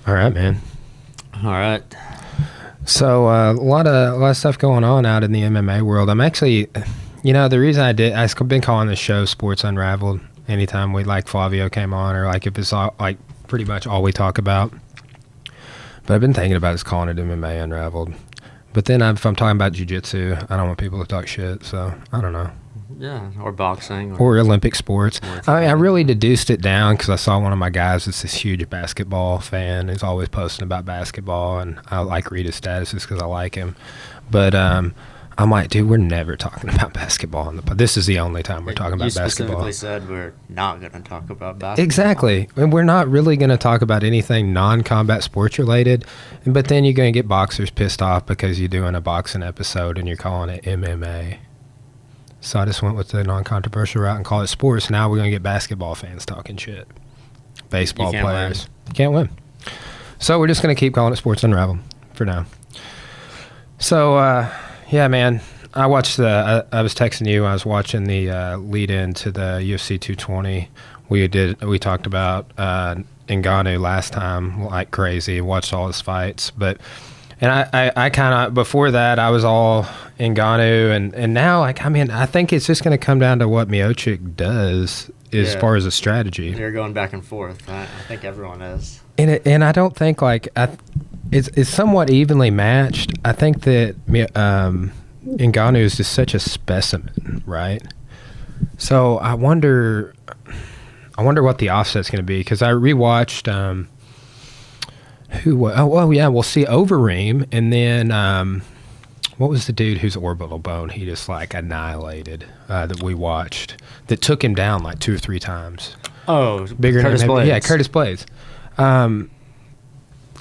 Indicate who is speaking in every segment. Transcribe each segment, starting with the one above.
Speaker 1: All right, man.
Speaker 2: All right.
Speaker 1: So a lot of stuff going on out in the MMA world. I'm actually, the reason I've been calling this show Sports Unraveled. Anytime Flavio came on, or if it's all, pretty much all we talk about. But I've been thinking about is calling it MMA Unraveled. But then if I'm talking about jiu-jitsu, I don't want people to talk shit. So I don't know.
Speaker 2: Yeah, or boxing.
Speaker 1: Or Olympic sports. I really deduced it down because I saw one of my guys that's this huge basketball fan. He's always posting about basketball, and I read his statuses because I like him. But I'm like, dude, we're never talking about basketball on the pod. This is the only time we're talking about basketball.
Speaker 2: You specifically said we're not going to talk about basketball.
Speaker 1: Exactly. And we're not really going to talk about anything non-combat sports related. But then you're going to get boxers pissed off because you're doing a boxing episode and you're calling it MMA. So I just went with the non-controversial route and call it sports. Now we're going to get basketball fans talking shit. Baseball players. You can't win. So we're just going to keep calling it Sports Unraveled for now. So, yeah, man. I watched I was texting you. I was watching the lead-in to the UFC 220. We talked about Ngannou last time like crazy. Watched all his fights. And I kind of, before that, I was all Ngannou, and now, I think it's just going to come down to what Miocic does as far as a strategy.
Speaker 2: They're going back and forth. I think everyone is.
Speaker 1: And I don't think, it's somewhat evenly matched. I think that Ngannou is just such a specimen, right? So I wonder what the offset's going to be, because I rewatched... we'll see Overeem, and then what was the dude whose orbital bone he just annihilated that we watched that took him down 2 or 3 times?
Speaker 2: Oh,
Speaker 1: bigger
Speaker 2: Curtis
Speaker 1: than him.
Speaker 2: Blades.
Speaker 1: Yeah, Curtis Blades.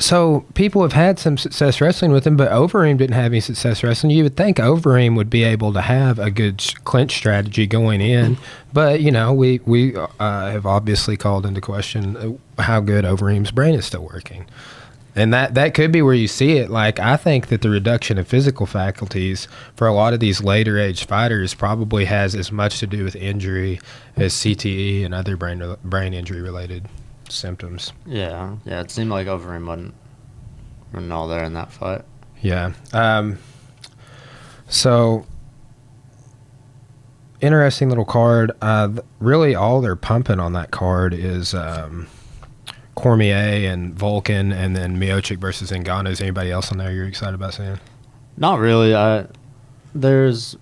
Speaker 1: So people have had some success wrestling with him, but Overeem didn't have any success wrestling. You would think Overeem would be able to have a good clinch strategy going in, but we have obviously called into question how good Overeem's brain is still working. And that could be where you see it. I think that the reduction of physical faculties for a lot of these later age fighters probably has as much to do with injury as CTE and other brain injury related symptoms.
Speaker 2: Yeah. It seemed like Overeem wasn't all there in that fight.
Speaker 1: Yeah. So interesting little card. Really, all they're pumping on that card is Cormier and Volkan, and then Miocic versus Ngannou. Is anybody else on there you're excited about seeing?
Speaker 2: Not really. There's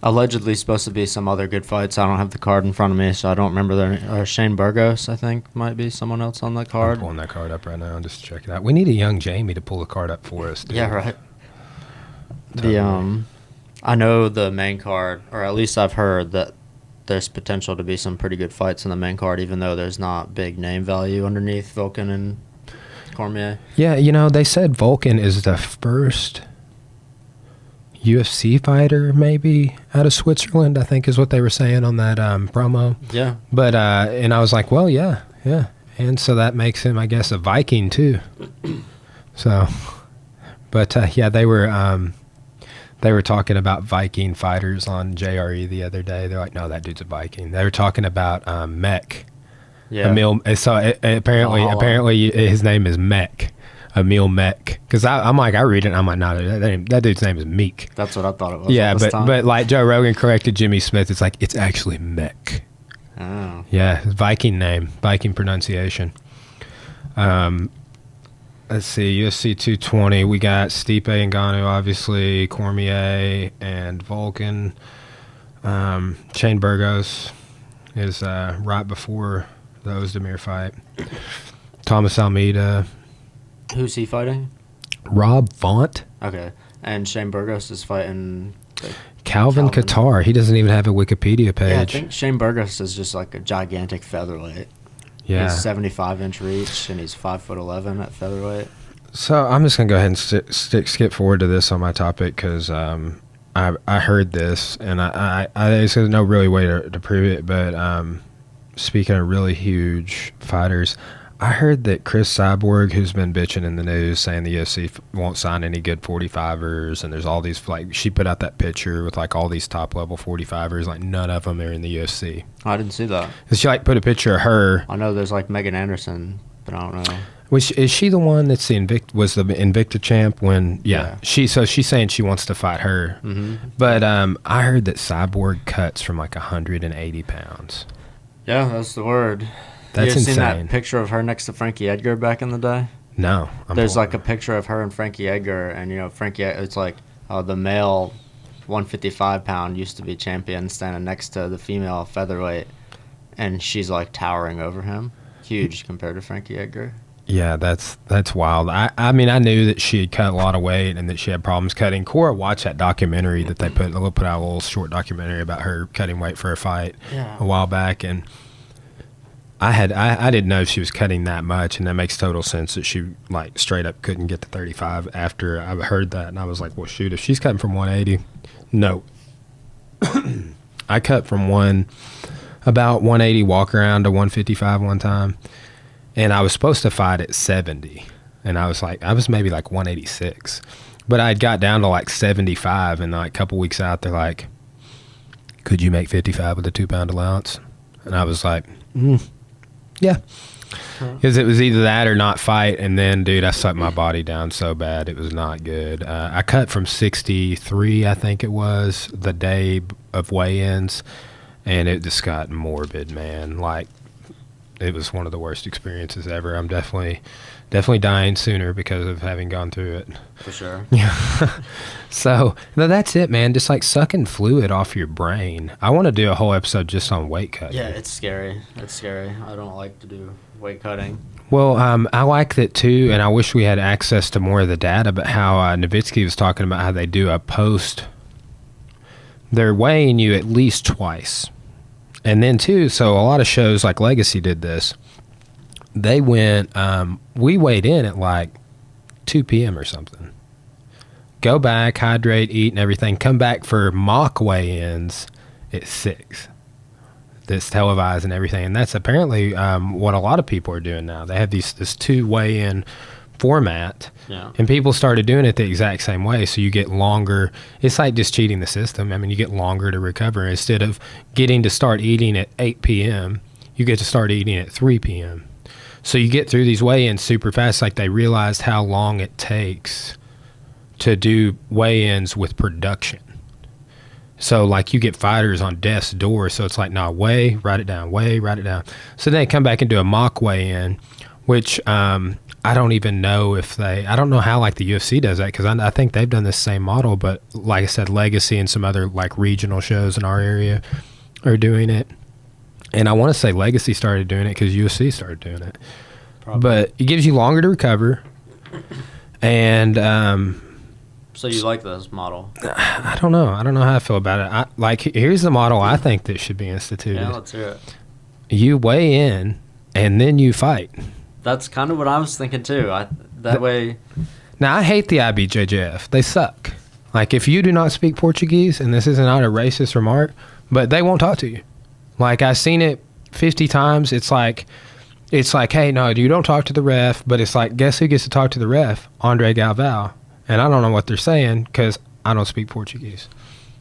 Speaker 2: allegedly supposed to be some other good fights. I don't have the card in front of me, so I don't remember their Shane Burgos, I think, might be someone else on that card.
Speaker 1: I'm pulling that card up right now just to check it out. We need a young Jamie to pull the card up for us, dude.
Speaker 2: Yeah, right. I know the main card, or at least I've heard that there's potential to be some pretty good fights in the main card, even though there's not big name value underneath Volkan and Cormier.
Speaker 1: Yeah, they said Volkan is the first UFC fighter maybe out of Switzerland, I think is what they were saying on that promo.
Speaker 2: Yeah.
Speaker 1: But, and I was like, well, yeah. And so that makes him, I guess, a Viking too. So, but yeah, they were talking about Viking fighters on JRE the other day. They're like, no, that dude's a Viking. They were talking about Mech.
Speaker 2: Yeah.
Speaker 1: Apparently his name is Mech. Emil Mech. Because I'm like, I read it and I'm like, no, that dude's name is Meek.
Speaker 2: That's what I thought it was.
Speaker 1: Yeah, but Joe Rogan corrected Jimmy Smith. It's it's actually Mech.
Speaker 2: Oh.
Speaker 1: Yeah, Viking name, Viking pronunciation. Let's see, UFC 220, we got Stipe Ngannou, obviously, Cormier, and Volkan. Shane Burgos is right before the Ozdemir fight. Thomas Almeida.
Speaker 2: Who's he fighting?
Speaker 1: Rob Font.
Speaker 2: Okay, and Shane Burgos is fighting...
Speaker 1: Calvin Kattar. He doesn't even have a Wikipedia page.
Speaker 2: Yeah, I think Shane Burgos is just a gigantic featherweight.
Speaker 1: Yeah.
Speaker 2: He's 75-inch reach, and he's 5'11" at featherweight.
Speaker 1: So I'm just going to go ahead and skip forward to this on my topic because I heard this, and there's no really way to prove it, but speaking of really huge fighters, I heard that Chris Cyborg, who's been bitching in the news, saying the UFC won't sign any good 45ers, and there's all these, she put out that picture with, all these top-level 45ers, none of them are in the UFC.
Speaker 2: I didn't see that.
Speaker 1: She, put a picture of her.
Speaker 2: I know there's, Megan Anderson, but I don't know.
Speaker 1: Which is she the one that's the Invicta champ when
Speaker 2: Yeah.
Speaker 1: she's saying she wants to fight her. But I heard that Cyborg cuts from like 180 pounds.
Speaker 2: Yeah, that's the word.
Speaker 1: That's
Speaker 2: you seen
Speaker 1: insane.
Speaker 2: that picture of her next to Frankie Edgar back in the day?
Speaker 1: No,
Speaker 2: There's like a picture of her and Frankie Edgar, and you know Frankie. It's like the male 155-pound used to be champion standing next to the female featherweight, and she's like towering over him, huge compared to Frankie Edgar.
Speaker 1: Yeah, that's wild. I mean, I knew that she had cut a lot of weight and that she had problems cutting. Cora watched that documentary that they put out a little short documentary about her cutting weight for a fight a while back, and I didn't know she was cutting that much, and that makes total sense that she like straight up couldn't get to 35 after I heard that, and I was like, well, shoot, if she's cutting from 180, no. I cut from about 180 walk around to 155 one time. And I was supposed to fight at 70. And I was maybe like 186. But I had got down to like 75. And like a couple weeks out, they're like, could you make 55 with a 2-pound allowance? And I was like, yeah. Because it was either that or not fight. And then, dude, I sucked my body down so bad. It was not good. I cut from 63, I think it was, the day of weigh-ins. And it just got morbid, man. Like, it was one of the worst experiences ever. I'm definitely dying sooner because of having gone through it.
Speaker 2: For sure.
Speaker 1: Yeah. So, no, that's it, man. Just like sucking fluid off your brain. I want to do a whole episode just on weight cutting.
Speaker 2: Yeah, it's scary. It's scary. I don't like to do weight cutting.
Speaker 1: Well, I like that too, and I wish we had access to more of the data, but how Nowitzki was talking about how they do a post. They're weighing you at least twice. And then, too, so a lot of shows like Legacy did this. They went, we weighed in at like 2 p.m. or something. Go back, hydrate, eat, and everything. Come back for mock weigh-ins at 6. That's televised and everything. And that's apparently what a lot of people are doing now. They have this 2 weigh-in format.
Speaker 2: Yeah.
Speaker 1: And people started doing it the exact same way. So you get longer. It's like just cheating the system. I mean, you get longer to recover. Instead of getting to start eating at 8 p.m., you get to start eating at 3 p.m. So you get through these weigh-ins super fast. Like they realized how long it takes to do weigh-ins with production. So like you get fighters on death's door. So it's like, nah, weigh, write it down, weigh, write it down. So then they come back and do a mock weigh-in, which I don't even know I don't know how like the UFC does that, because I think they've done this same model, but like I said, Legacy and some other like regional shows in our area are doing it. And I want to say Legacy started doing it because UFC started doing it. Probably. But it gives you longer to recover. And
Speaker 2: so you like this model?
Speaker 1: I don't know. I don't know how I feel about it. Here's the model I think that should be instituted.
Speaker 2: Yeah, let's hear it.
Speaker 1: You weigh in and then you fight.
Speaker 2: That's kind of what I was thinking too. Way.
Speaker 1: Now, I hate the IBJJF. They suck. Like, if you do not speak Portuguese, and this is not a racist remark, but they won't talk to you. Like, I've seen it 50 times. It's like, hey, no, you don't talk to the ref, but it's like, guess who gets to talk to the ref? Andre Galvão. And I don't know what they're saying because I don't speak Portuguese.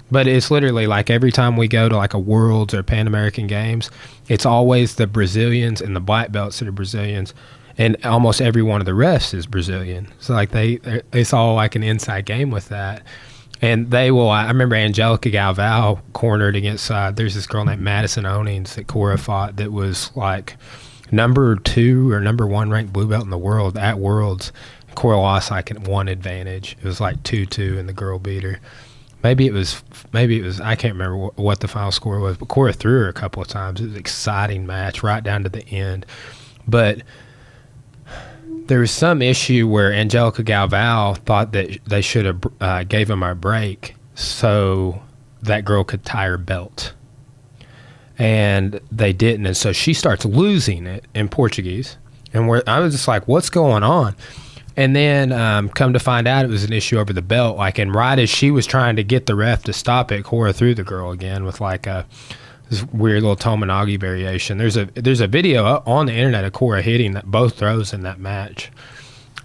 Speaker 1: But it's literally like every time we go to like a Worlds or Pan American Games, it's always the Brazilians and the black belts that are Brazilians. And almost every one of the refs is Brazilian. So like it's all like an inside game with that. And they will, I remember Angelica Galvão cornered against, there's this girl named Madison Onings that Cora fought that was like number 2 or number 1 ranked blue belt in the world at Worlds. Cora lost like at 1 advantage. It was like 2-2 and the girl beat her. Maybe it was, I can't remember what the final score was, but Cora threw her a couple of times. It was an exciting match right down to the end. But there was some issue where Angelica Galvão thought that they should have gave him a break so that girl could tie her belt. And they didn't. And so she starts losing it in Portuguese. And I was just like, what's going on? And then come to find out it was an issue over the belt. Like, and right as she was trying to get the ref to stop it, Cora threw the girl again with like this weird little Tominagi variation. There's a video on the internet of Cora hitting both throws in that match.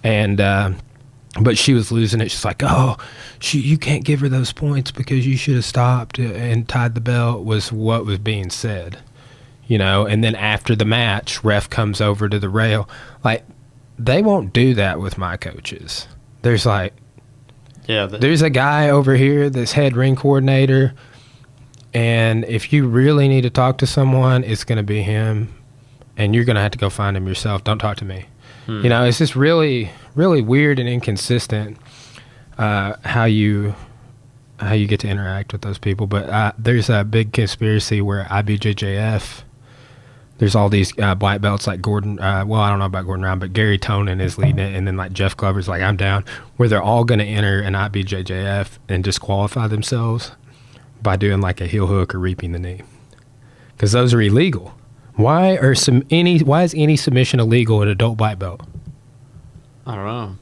Speaker 1: And but she was losing it. She's like, oh, you can't give her those points because you should have stopped and tied the belt, was what was being said. You know, and then after the match, ref comes over to the rail. Like, they won't do that with my coaches. There's like,
Speaker 2: Yeah.
Speaker 1: there's a guy over here that's head ring coordinator, and if you really need to talk to someone, it's going to be him, and you're going to have to go find him yourself. Don't talk to me. You know, it's just really, really weird and inconsistent how you get to interact with those people. But there's a big conspiracy where IBJJF, there's all these black belts like Gordon, well, I don't know about Gordon Ryan, but Gary Tonin is leading it, and then like Jeff Glover's like, I'm down, where they're all going to enter an IBJJF and disqualify themselves by doing like a heel hook or reaping the knee, because those are illegal. Why is any submission illegal at adult black belt?
Speaker 2: I don't know.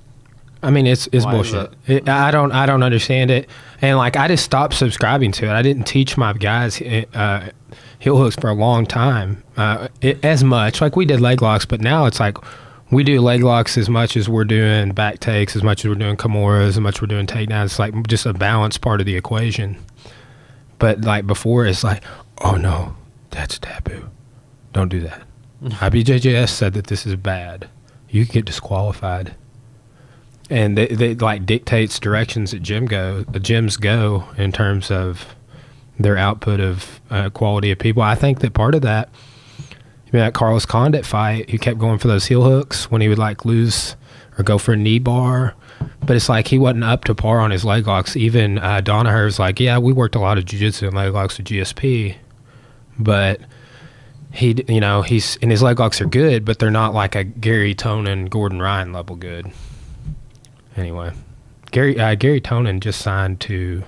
Speaker 1: I mean, it's
Speaker 2: Why
Speaker 1: bullshit. I don't understand it, and like I just stopped subscribing to it. I didn't teach my guys heel hooks for a long time, as much. Like we did leg locks, but now it's like we do leg locks as much as we're doing back takes, as much as we're doing Kimuras, as much as we're doing takedowns. It's like just a balanced part of the equation. But like before, it's like, oh no, that's taboo. Don't do that. IBJJS said that this is bad. You can get disqualified. And they like dictates directions that gyms go in terms of their output of quality of people. I think that part of that, you know, that Carlos Condit fight, he kept going for those heel hooks when he would like lose or go for a knee bar. But it's like he wasn't up to par on his leg locks. Even Donaher's like, yeah, we worked a lot of jiu-jitsu and leg locks with GSP. But he, you know, and his leg locks are good, but they're not like a Gary Tonin, Gordon Ryan level good. Anyway, Gary Tonin just signed to,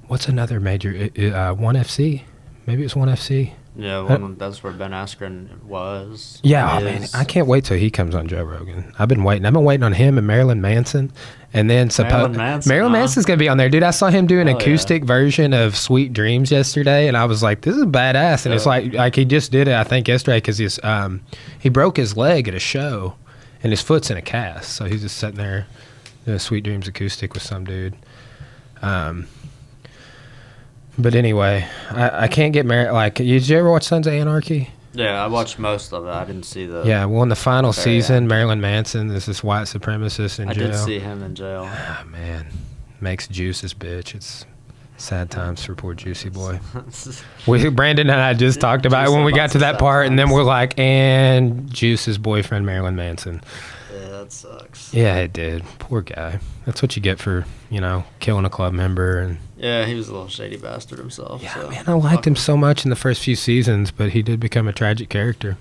Speaker 1: what's another major, 1FC? Maybe it's 1FC.
Speaker 2: Yeah, that's where Ben Askren was.
Speaker 1: Yeah, man, I can't wait till he comes on Joe Rogan. I've been waiting on him and Marilyn Manson. And then Marilyn Manson's going to be on there. Dude, I saw him do an acoustic version of Sweet Dreams yesterday, and I was like, this is badass. And it's like he just did it, I think, yesterday because he broke his leg at a show, and his foot's in a cast. So he's just sitting there doing Sweet Dreams acoustic with some dude. But anyway, I can't get married. Like, did you ever watch Sons of Anarchy?
Speaker 2: Yeah, I watched most of it. I didn't see the...
Speaker 1: Yeah, well, in the final season, Marilyn Manson is this white supremacist in jail.
Speaker 2: I did see him in jail.
Speaker 1: Ah, man. Makes Juice his bitch. It's sad times for poor Juicy boy. Brandon and I just talked about it when we got to that part, and then we're like, and Juice's boyfriend, Marilyn Manson.
Speaker 2: Yeah, that sucks.
Speaker 1: Yeah, it did. Poor guy. That's what you get for, you know, killing a club member. And
Speaker 2: yeah, he was a little shady bastard himself.
Speaker 1: Yeah,
Speaker 2: so.
Speaker 1: man, I liked him so much in the first few seasons, but he did become a tragic character.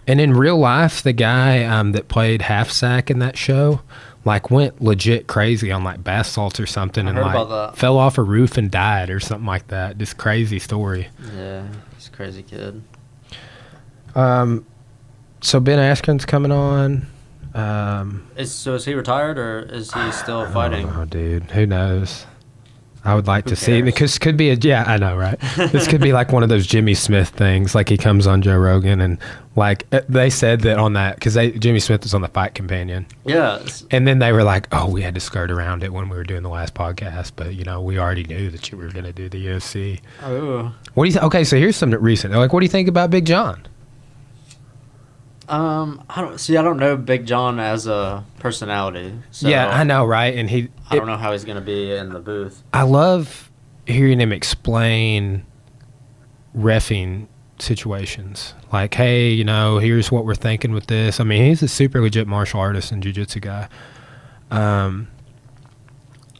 Speaker 1: And in real life, the guy that played Half Sack in that show, like, went legit crazy on like bath salts or something, and like fell off a roof and died or something like that. Just crazy story.
Speaker 2: Yeah, he's a crazy kid.
Speaker 1: So Ben Askren's coming on.
Speaker 2: Is he retired or is he still fighting?
Speaker 1: Oh, dude, who knows? I would like to see, because could be I know, right? This could be like one of those Jimmy Smith things, like he comes on Joe Rogan and like they said that on that, because Jimmy Smith was on the Fight Companion.
Speaker 2: Yeah.
Speaker 1: And then they were like, oh, we had to skirt around it when we were doing the last podcast, but you know, we already knew that you were going to do the UFC.
Speaker 2: Oh.
Speaker 1: What do you okay, so here's some recent. Like, what do you think about Big John?
Speaker 2: I don't know Big John as a personality. So
Speaker 1: yeah, I know, right? And
Speaker 2: I don't know how he's going to be in the booth.
Speaker 1: I love hearing him explain reffing situations. Like, hey, you know, here's what we're thinking with this. I mean, he's a super legit martial artist and jiu-jitsu guy.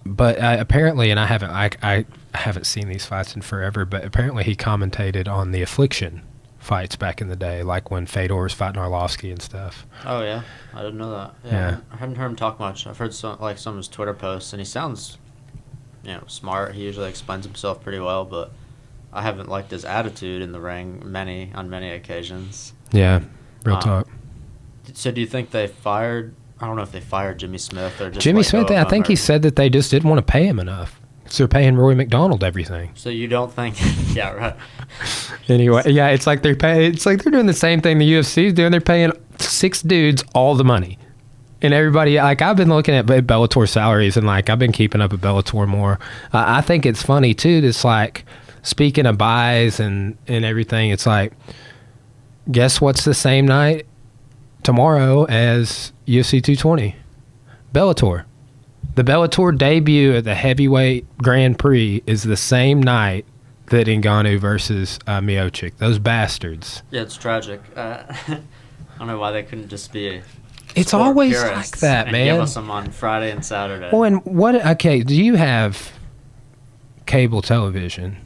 Speaker 1: But apparently, and I haven't seen these fights in forever, but apparently he commentated on the Affliction fights back in the day, like when Fedor was fighting Arlovsky and stuff.
Speaker 2: Oh yeah, I didn't know that.
Speaker 1: Yeah.
Speaker 2: I haven't heard him talk much. I've heard some of his Twitter posts, and he sounds, you know, smart. He usually explains himself pretty well, but I haven't liked his attitude in the ring on many occasions.
Speaker 1: Yeah, real talk.
Speaker 2: So do you think they fired? I don't know if they fired Jimmy Smith or just
Speaker 1: Jimmy Smith. I think he said that they just didn't want to pay him enough. So they're paying Roy McDonald everything.
Speaker 2: So you don't think? Yeah, right.
Speaker 1: Anyway, yeah, it's like they're doing the same thing the UFC is doing. They're paying 6 dudes all the money, and everybody. Like, I've been looking at Bellator salaries, and like I've been keeping up with Bellator more. I think it's funny too. It's like, speaking of buys and everything, it's like guess what's the same night tomorrow as UFC 220? Bellator. The Bellator debut at the heavyweight Grand Prix is the same night that Ngannou versus Miocic. Those bastards.
Speaker 2: Yeah, it's tragic. I don't know why they couldn't just be.
Speaker 1: It's always like that, man.
Speaker 2: Give us them on Friday and Saturday.
Speaker 1: Well, and what? Okay, do you have cable television?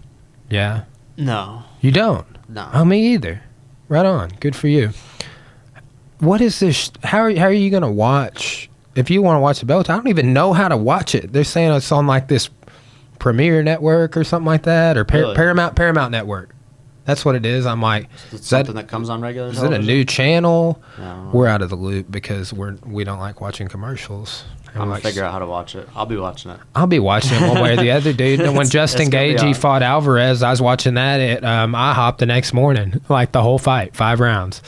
Speaker 1: Yeah.
Speaker 2: No.
Speaker 1: You don't?
Speaker 2: No.
Speaker 1: Oh, me either. Right on. Good for you. What is this? How are you going to watch? If you want to watch the Bellator, I don't even know how to watch it. They're saying it's on like this Premiere Network or something like that, or
Speaker 2: Really?
Speaker 1: Paramount Network. That's what it is. I'm like,
Speaker 2: Is it something that comes on regular
Speaker 1: is
Speaker 2: television?
Speaker 1: it a new channel?
Speaker 2: No.
Speaker 1: We're out of the loop because we don't like watching commercials.
Speaker 2: I'm going to figure out how to watch it. I'll be watching it.
Speaker 1: I'll be watching it one way or the other, dude. And when Justin
Speaker 2: it's gonna be
Speaker 1: Gaethje
Speaker 2: on.
Speaker 1: fought Alvarez, I was watching that at IHOP the next morning, like the whole fight, 5 rounds.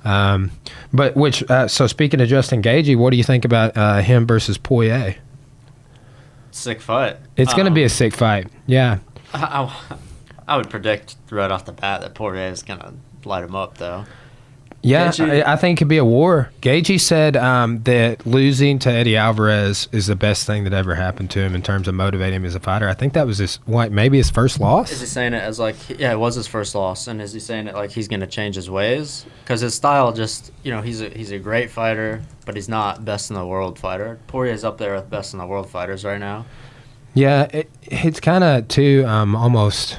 Speaker 1: So speaking of Justin Gaethje, what do you think about him versus Poirier?
Speaker 2: Sick fight.
Speaker 1: It's going to be a sick fight. Yeah.
Speaker 2: I would predict right off the bat that Poirier is going to light him up, though.
Speaker 1: Yeah,
Speaker 2: Gaethje-
Speaker 1: I think it could be a war. Gaethje said that losing to Eddie Alvarez is the best thing that ever happened to him in terms of motivating him as a fighter. I think that was maybe his first loss.
Speaker 2: Is he saying it as like, yeah, it was his first loss, and is he saying it like he's going to change his ways? Because his style just, he's a great fighter, but he's not best in the world fighter. Poirier's up there with best in the world fighters right now.
Speaker 1: Yeah, it's kind of too almost.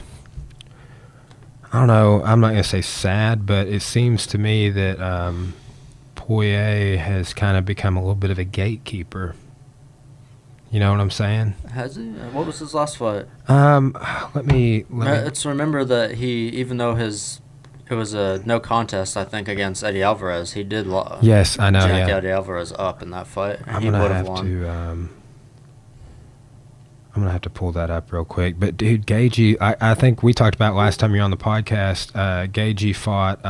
Speaker 1: I don't know. I'm not going to say sad, but it seems to me that Poirier has kind of become a little bit of a gatekeeper. You know what I'm saying?
Speaker 2: Has he? What was his last fight?
Speaker 1: Let me.
Speaker 2: Let's remember that even though it was a no contest, I think, against Eddie Alvarez, he did
Speaker 1: Yes, I know.
Speaker 2: jack
Speaker 1: Yeah,
Speaker 2: Eddie Alvarez up in that fight. And
Speaker 1: I'm
Speaker 2: he
Speaker 1: gonna
Speaker 2: would have
Speaker 1: have
Speaker 2: won.
Speaker 1: to. I'm gonna have to pull that up real quick. But dude, Gaethje, I think we talked about last time you were on the podcast. Gaethje fought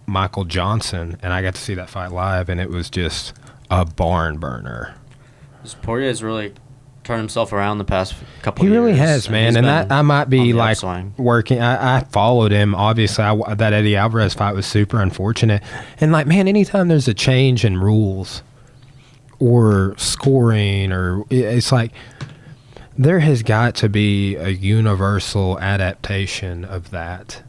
Speaker 1: Michael Johnson, and I got to see that fight live, and it was just a barn burner.
Speaker 2: Poirier's really turned himself around the past couple
Speaker 1: He
Speaker 2: of years.
Speaker 1: really has, man,
Speaker 2: he's
Speaker 1: and
Speaker 2: been
Speaker 1: that I might
Speaker 2: on
Speaker 1: be
Speaker 2: the
Speaker 1: like
Speaker 2: upswing.
Speaker 1: working. I followed him. Obviously, that Eddie Alvarez fight was super unfortunate, and like, man, anytime there's a change in rules or scoring, or it's like there has got to be a universal adaptation of that.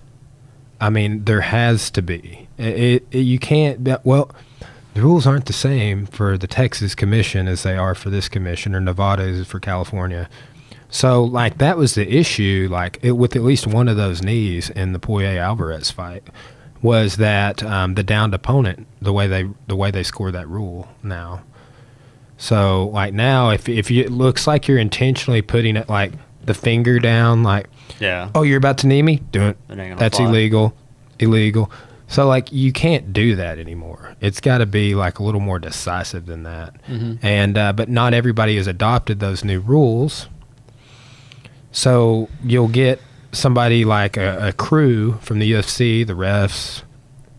Speaker 1: I mean, there has to be. You can't. Well, the rules aren't the same for the Texas Commission as they are for this commission, or Nevada is for California. So, like, that was the issue, like, with at least one of those knees in the Poirier-Alvarez fight, was that the downed opponent, the way they score that rule now. So, like, now, if it looks like you're intentionally putting it, like, the finger down, like,
Speaker 2: Yeah.
Speaker 1: oh, you're about to knee me? Do it.
Speaker 2: It ain't gonna
Speaker 1: That's
Speaker 2: fly.
Speaker 1: illegal. So, like, you can't do that anymore. It's got to be, like, a little more decisive than that.
Speaker 2: Mm-hmm.
Speaker 1: And but not everybody has adopted those new rules. So you'll get somebody like a crew from the UFC, the refs,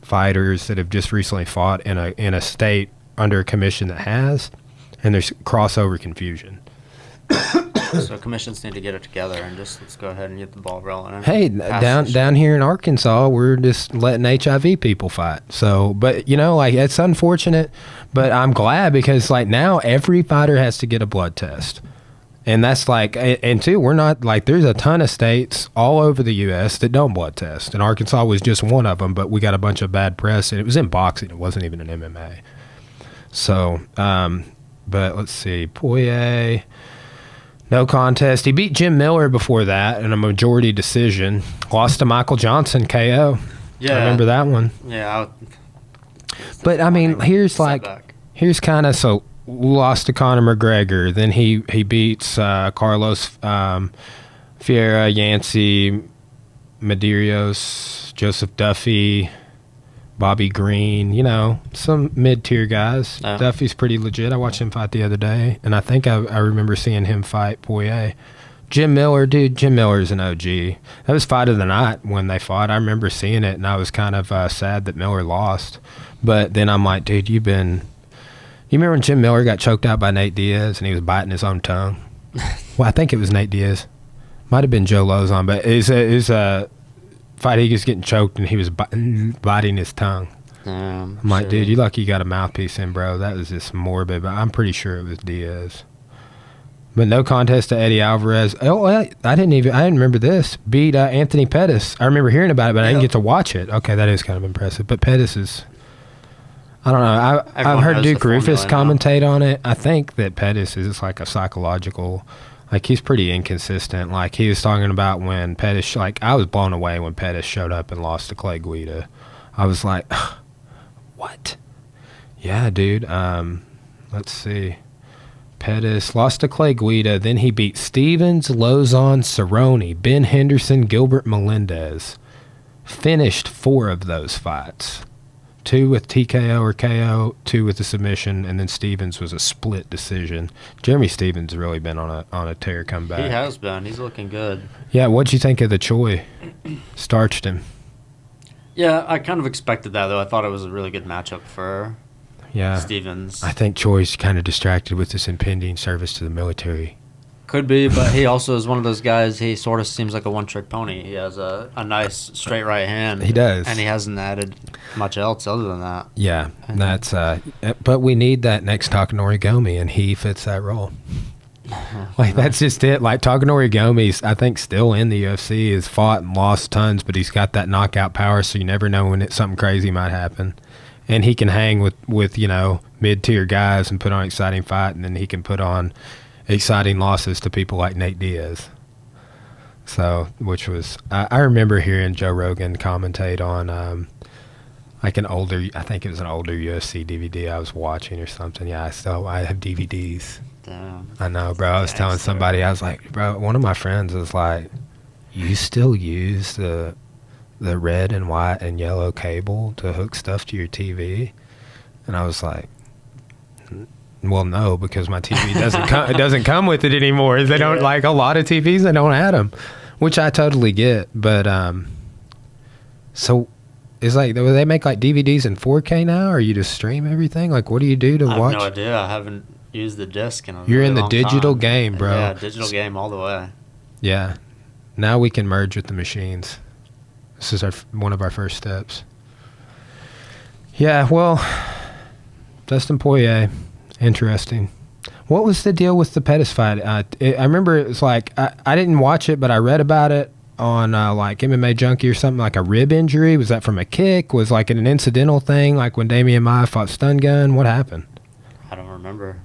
Speaker 1: fighters that have just recently fought in a state under a commission that has, and there's crossover confusion.
Speaker 2: So commissions need to get it together and just let's go ahead and get the ball rolling. and
Speaker 1: Hey,
Speaker 2: pass this
Speaker 1: down here in Arkansas, we're just letting HIV people fight. So, but like, it's unfortunate, but I'm glad because like now every fighter has to get a blood test. And that's like, and two, we're not like, there's a ton of states all over the U.S. that don't blood test. And Arkansas was just one of them, but we got a bunch of bad press, and it was in boxing. It wasn't even in MMA. So, but let's see, Poirier, no contest. He beat Jim Miller before that in a majority decision. Lost to Michael Johnson, KO.
Speaker 2: Yeah.
Speaker 1: I remember that one.
Speaker 2: Yeah.
Speaker 1: But, I mean, here's kind of, so lost to Conor McGregor. Then he beats Carlos Ferreira, Yancey, Medeiros, Joseph Duffy, Bobby Green, some mid-tier guys.
Speaker 2: Yeah.
Speaker 1: Duffy's pretty legit. I watched him fight the other day, and I think I remember seeing him fight Poirier. Jim Miller's an OG. That was fight of the night when they fought. I remember seeing it, and I was kind of sad that Miller lost. But then I'm like, dude, you remember when Jim Miller got choked out by Nate Diaz, and he was biting his own tongue? Well, I think it was Nate Diaz. Might have been Joe Lozon, but fight he was getting choked and he was biting his tongue.
Speaker 2: Damn.
Speaker 1: I'm like,
Speaker 2: shit.
Speaker 1: dude, you lucky you got a mouthpiece in, bro. That was just morbid, but I'm pretty sure it was Diaz. But no contest to Eddie Alvarez. Oh, I didn't remember this. Beat Anthony Pettis. I remember hearing about it, but I didn't get to watch it. Okay, that is kind of impressive. But Pettis is, I don't know. I've heard Duke Rufus commentate on it. I think that Pettis is like a psychological, like he's pretty inconsistent. Like he was talking about when Pettis, like I was blown away when Pettis showed up and lost to Clay Guida. I was like, what? Yeah, dude. Let's see. Pettis lost to Clay Guida. Then he beat Stevens, Lozon, Cerrone, Ben Henderson, Gilbert Melendez. Finished 4 of those fights. 2 with TKO or KO, 2 with a submission, and then Stevens was a split decision. Jeremy Stevens has really been on a tear comeback.
Speaker 2: He has been. He's looking good.
Speaker 1: Yeah, what'd you think of the Choi? Starched him.
Speaker 2: Yeah, I kind of expected that, though. I thought it was a really good matchup for Stevens.
Speaker 1: I think Choi's kind of distracted with this impending service to the military.
Speaker 2: Could be, but he also is one of those guys, he sort of seems like a one-trick pony. He has a nice straight right hand.
Speaker 1: He does.
Speaker 2: And he hasn't added much else other than that.
Speaker 1: Yeah, that's but we need that next Takanori Gomi, and he fits that role. Like, that's just it. Like, Takanori Gomi's, I think, still in the UFC, has fought and lost tons, but he's got that knockout power, so you never know when something crazy might happen. And he can hang with mid-tier guys and put on an exciting fight, and then he can put on exciting losses to people like Nate Diaz. So, which was, I remember hearing Joe Rogan commentate on like I think it was an older UFC DVD I was watching or something. Yeah, I have DVDs.
Speaker 2: Damn.
Speaker 1: I know, bro. I was telling somebody, I was like, bro, one of my friends was like, you still use the red and white and yellow cable to hook stuff to your TV? And I was like, well, no, because my TV doesn't come with it anymore. They don't, like a lot of TVs, they don't add them, which I totally get. But so it's like, do they make like DVDs in 4K now, or you just stream everything? Like, what do you do to watch?
Speaker 2: I have no idea. I haven't used the disc in a
Speaker 1: You're
Speaker 2: really
Speaker 1: in the
Speaker 2: long
Speaker 1: digital
Speaker 2: time.
Speaker 1: game, bro.
Speaker 2: Yeah, digital game all the way.
Speaker 1: Yeah. Now we can merge with the machines. This is one of our first steps. Yeah, well, Dustin Poirier, interesting. What was the deal with the Pettis fight? I remember it was like, I didn't watch it, but I read about it on like MMA Junkie or something, like a rib injury. Was that from a kick? Was like an incidental thing, like when Damian Maia fought Stun Gun? What happened?
Speaker 2: I don't remember.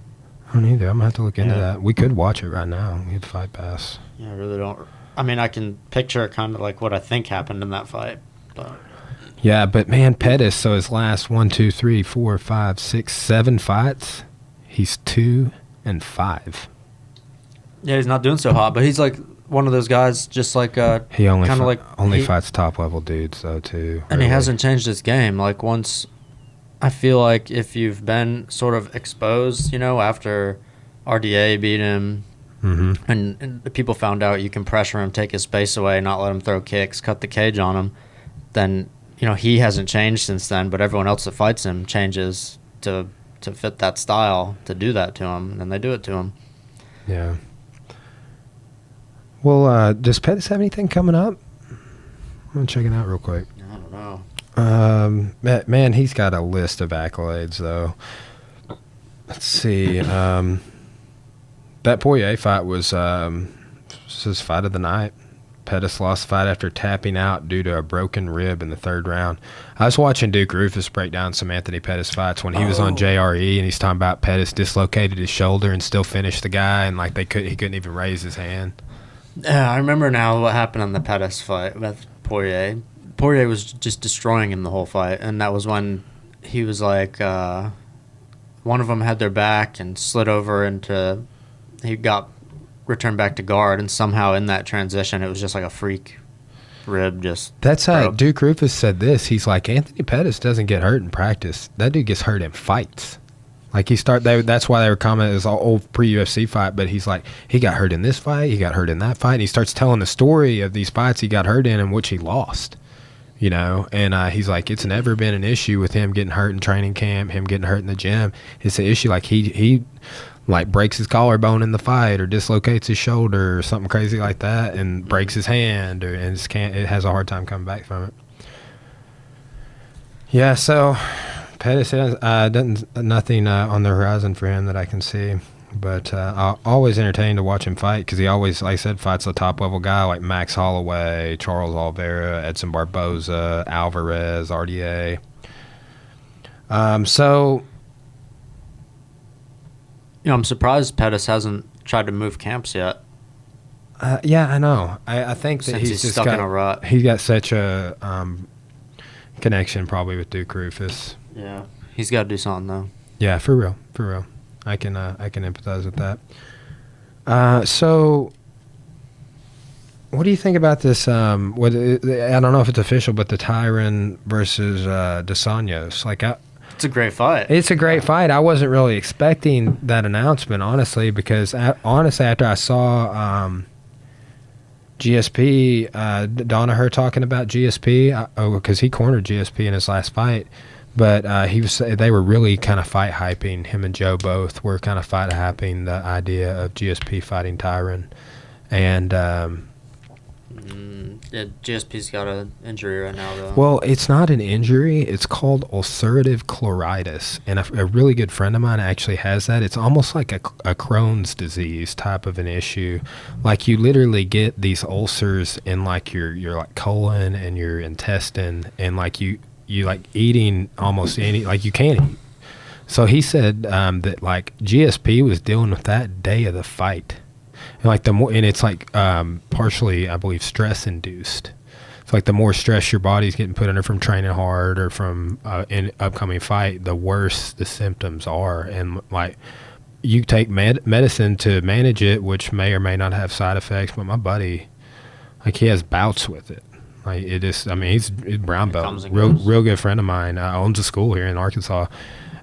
Speaker 1: I don't either. I'm going to have to look into that. We could watch it right now. We have Fight Pass.
Speaker 2: Yeah, I really don't. I mean, I can picture kind of like what I think happened in that fight. But
Speaker 1: yeah, but man, Pettis, so his last 1, 2, 3, 4, 5, 6, 7 fights, he's 2-5.
Speaker 2: Yeah, he's not doing so hot, but he's like one of those guys, just like
Speaker 1: he only fights top level dudes though too.
Speaker 2: And really. He hasn't changed his game. Like once, I feel like if you've been sort of exposed, after RDA beat him. Mm-hmm. And the people found out you can pressure him, take his space away, not let him throw kicks, cut the cage on him, then, he hasn't changed since then, but everyone else that fights him changes to fit that style, to do that to him, and they do it to him.
Speaker 1: Yeah. Well, does Pettis have anything coming up? I'm going to check it out real quick.
Speaker 2: I don't know.
Speaker 1: Man, he's got a list of accolades, though. Let's see. That Poirier fight was his fight of the night. Pettis lost the fight after tapping out due to a broken rib in the 3rd round. I was watching Duke Rufus break down some Anthony Pettis fights when he was on JRE, and he's talking about Pettis dislocated his shoulder and still finished the guy, and like he couldn't even raise his hand.
Speaker 2: Yeah, I remember now what happened on the Pettis fight with Poirier. Poirier was just destroying him the whole fight, and that was when he was like, one of them had their back and slid over into. He got returned back to guard, and somehow in that transition, it was just like a freak rib just
Speaker 1: That's how Duke Rufus said this. He's like, Anthony Pettis doesn't get hurt in practice. That dude gets hurt in fights. Like that's why they were commenting, it was an old pre-UFC fight, but he's like, he got hurt in this fight, he got hurt in that fight, and he starts telling the story of these fights he got hurt in which he lost. And he's like, it's never been an issue with him getting hurt in training camp, him getting hurt in the gym. It's an issue like he like breaks his collarbone in the fight or dislocates his shoulder or something crazy like that and breaks his hand and just can't, it has a hard time coming back from it. Yeah, so Pettis doesn't nothing on the horizon for him that I can see. But I'm always entertained to watch him fight because he always, like I said, fights a top-level guy like Max Holloway, Charles Oliveira, Edson Barboza, Alvarez, RDA. So...
Speaker 2: I'm surprised Pettis hasn't tried to move camps yet.
Speaker 1: Yeah, I know. I think that
Speaker 2: Since
Speaker 1: he's just
Speaker 2: stuck
Speaker 1: got,
Speaker 2: in a rut.
Speaker 1: He's got such a connection probably with Duke Rufus.
Speaker 2: Yeah. He's got to do something, though.
Speaker 1: Yeah, for real. I can empathize with that. So, what do you think about this? I don't know if it's official, but the Tyron versus Dos Anjos.
Speaker 2: It's a great fight.
Speaker 1: It's a great fight. I wasn't really expecting that announcement, honestly, because after I saw GSP, Danaher talking about GSP, because he cornered GSP in his last fight. But they were really kind of fight hyping. Him and Joe both were kind of fight hyping the idea of GSP fighting Tyron. And
Speaker 2: GSP's got an injury right now, though.
Speaker 1: well, it's not an injury. It's called ulcerative chloritis. And a really good friend of mine actually has that. It's almost like a Crohn's disease type of an issue. Like you literally get these ulcers in like your like colon and your intestine, and like you like eating almost any, like you can't eat. So he said that like GSP was dealing with that day of the fight, and like and it's like partially, I believe, stress induced. It's like the more stress your body's getting put under from training hard or from an upcoming fight, the worse the symptoms are. And like you take medicine to manage it, which may or may not have side effects. But my buddy, like he has bouts with it. Like it is, I mean, he's brown belt, real good friend of mine. Owns a school here in Arkansas,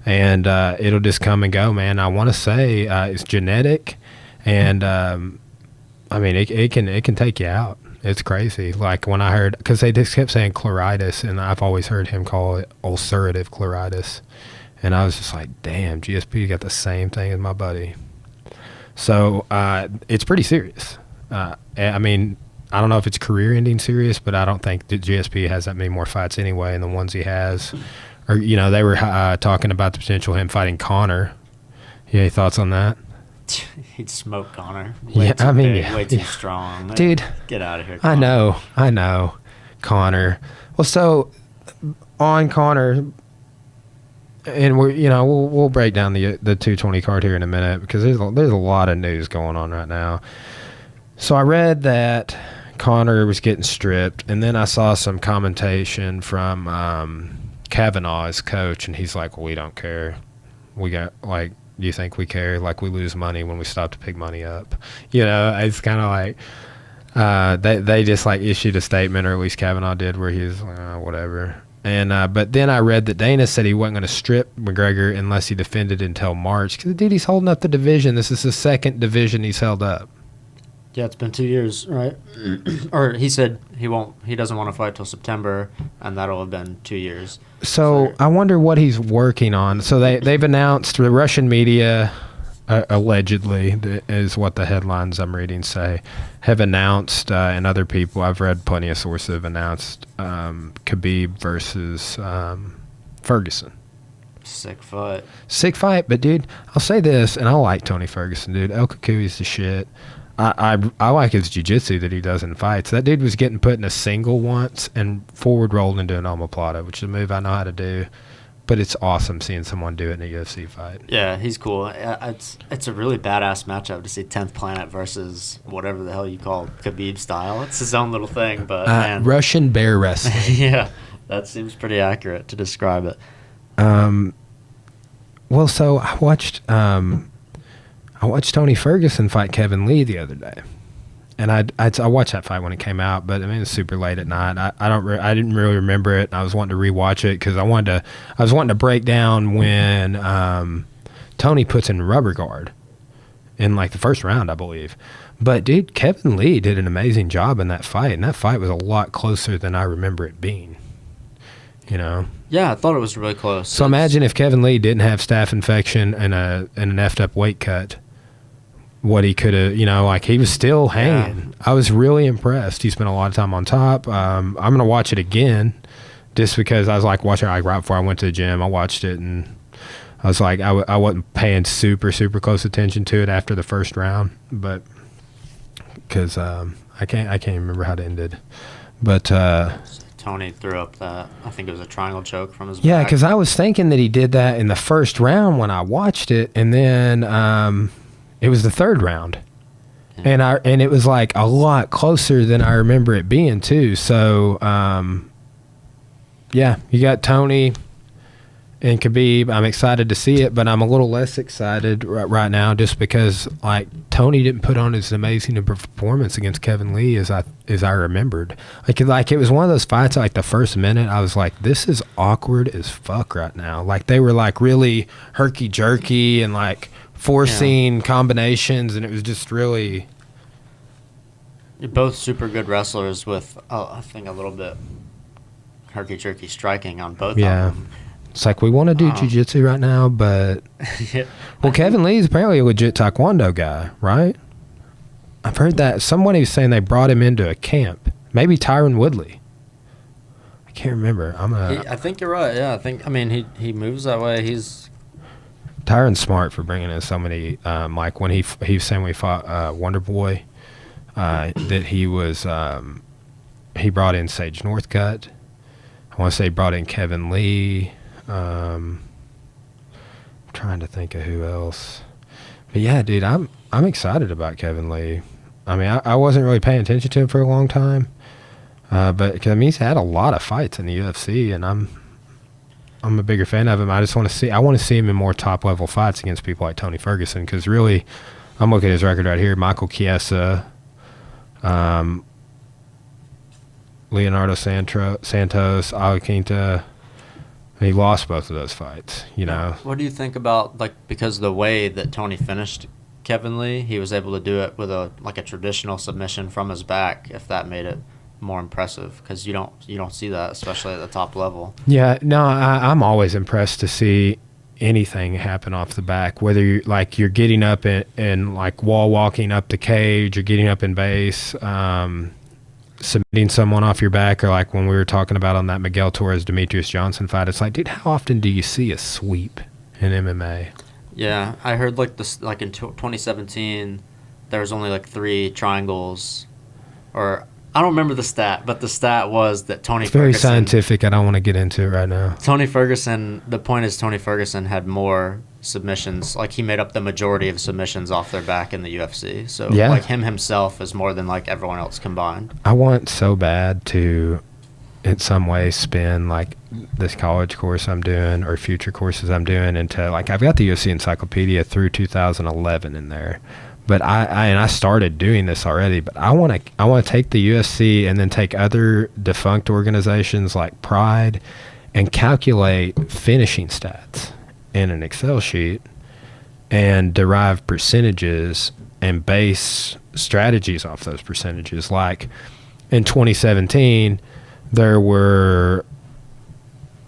Speaker 1: and it'll just come and go, man. I want to say it's genetic, and I mean, it can take you out. It's crazy. Like when I heard, because they just kept saying chloritis, and I've always heard him call it ulcerative chloritis, and I was just like, damn, GSP got the same thing as my buddy. So it's pretty serious. I mean, I don't know if it's career-ending serious, but I don't think that GSP has that many more fights anyway, and the ones he has, or they were talking about the potential of him fighting Conor. You have any thoughts on that?
Speaker 2: He'd smoke Conor.
Speaker 1: Way
Speaker 2: too strong.
Speaker 1: Dude,
Speaker 2: get out of here, Conor.
Speaker 1: I know, Conor. Well, so on Conor, and we'll break down the 220 card here in a minute because there's a lot of news going on right now. So I read that Conor was getting stripped, and then I saw some commentation from Kavanaugh, his coach, and he's like, well, we don't care. We got, like, do you think we care? Like, we lose money when we stop to pick money up. It's kind of like they just, like, issued a statement, or at least Kavanaugh did, where he was like, whatever. And but then I read that Dana said he wasn't going to strip McGregor unless he defended until March. Because, dude, he's holding up the division. This is the second division he's held up.
Speaker 2: Yeah, it's been 2 years, right? Or he said he doesn't want to fight till September, and that'll have been 2 years.
Speaker 1: So I wonder what he's working on. So they've announced, the Russian media, allegedly, is what the headlines I'm reading say, have announced, and other people, I've read plenty of sources have announced, Khabib versus Ferguson.
Speaker 2: Sick fight.
Speaker 1: But dude, I'll say this, and I like Tony Ferguson, dude. El Kakui's the shit. I like his jiu-jitsu that he does in fights. That dude was getting put in a single once and forward rolled into an omoplata, which is a move I know how to do. But it's awesome seeing someone do it in a UFC fight.
Speaker 2: Yeah, he's cool. It's a really badass matchup to see 10th Planet versus whatever the hell you call Khabib style. It's his own little thing, but man.
Speaker 1: Russian bear wrestling.
Speaker 2: Yeah, that seems pretty accurate to describe it.
Speaker 1: Well, so I watched Tony Ferguson fight Kevin Lee the other day, and I watched that fight when it came out. But I mean, it's super late at night. I didn't really remember it. I was wanting to rewatch it because I was wanting to break down when Tony puts in rubber guard in like the first round, I believe. But dude, Kevin Lee did an amazing job in that fight, and that fight was a lot closer than I remember it being. you know.
Speaker 2: Yeah, I thought it was really close.
Speaker 1: So imagine if Kevin Lee didn't have staph infection and an effed up weight cut, what he could have, you know, like he was still hanging.
Speaker 2: Yeah.
Speaker 1: I was really impressed. He spent a lot of time on top. I'm going to watch it again just because I was like watching it like right before I went to the gym. I watched it and I was like, I wasn't paying super close attention to it after the first round, but because I can't remember how it ended. But
Speaker 2: Tony threw up that, I think it was a triangle choke from his
Speaker 1: yeah,
Speaker 2: back.
Speaker 1: because I was thinking that he did that in the first round when I watched it, and then it was the third round, and it was like a lot closer than I remember it being too. So yeah, you got Tony and Khabib. I'm excited to see it, but I'm a little less excited right now just because like Tony didn't put on as amazing a performance against Kevin Lee as I remembered. Like it was one of those fights. Like the first minute, I was like, "This is awkward as fuck right now." Like they were like really herky jerky and like forcing combinations, and it was just really.
Speaker 2: You're both super good wrestlers with, I think, a little bit herky jerky striking on both of them.
Speaker 1: It's like we want to do jiu-jitsu right now, but
Speaker 2: Yeah.
Speaker 1: well, Kevin Lee is apparently a legit Taekwondo guy, right? I've heard that somebody was saying they brought him into a camp. Maybe Tyron Woodley. I can't remember.
Speaker 2: I think you're right. Yeah, I mean, he moves that way. He's
Speaker 1: Tyron's smart for bringing in so many. Like when he was saying we fought Wonder Boy, that he was he brought in Sage Northcutt. I want to say he brought in Kevin Lee. I'm trying to think of who else, but yeah, dude, I'm excited about Kevin Lee. I mean, I wasn't really paying attention to him for a long time, but cause, I mean, he's had a lot of fights in the UFC, and I'm a bigger fan of him. I want to see him in more top level fights against people like Tony Ferguson, because really, I'm looking at his record right here: Michael Chiesa, Leonardo Santos, Ali Quinta. He lost both of those fights, you know.
Speaker 2: What do you think about, like, because the way that Tony finished Kevin Lee, he was able to do it with a traditional submission from his back, if that made it more impressive, because you don't see that, especially at the top level.
Speaker 1: Yeah, no, I'm always impressed to see anything happen off the back, whether you're getting up and like wall walking up the cage or getting up in base, submitting someone off your back, or like when we were talking about on that Miguel Torres Demetrius Johnson fight, it's like, dude, how often do you see a sweep in MMA?
Speaker 2: Yeah, I heard like this, like in 2017, there was only like 3 triangles, or I don't remember the stat, but the stat was that Tony
Speaker 1: It's very
Speaker 2: Ferguson,
Speaker 1: scientific. I don't want to get into it right now.
Speaker 2: Tony Ferguson, the point is Tony Ferguson had more submissions. Like he made up the majority of submissions off their back in the UFC. So
Speaker 1: Yeah.
Speaker 2: like him himself is more than like everyone else combined.
Speaker 1: I want so bad to, in some way, spin like this college course I'm doing or future courses I'm doing into, like, I've got the UFC encyclopedia through 2011 in there. But I started doing this already, but I want to take the UFC and then take other defunct organizations like Pride and calculate finishing stats in an Excel sheet and derive percentages and base strategies off those percentages. Like in 2017, there were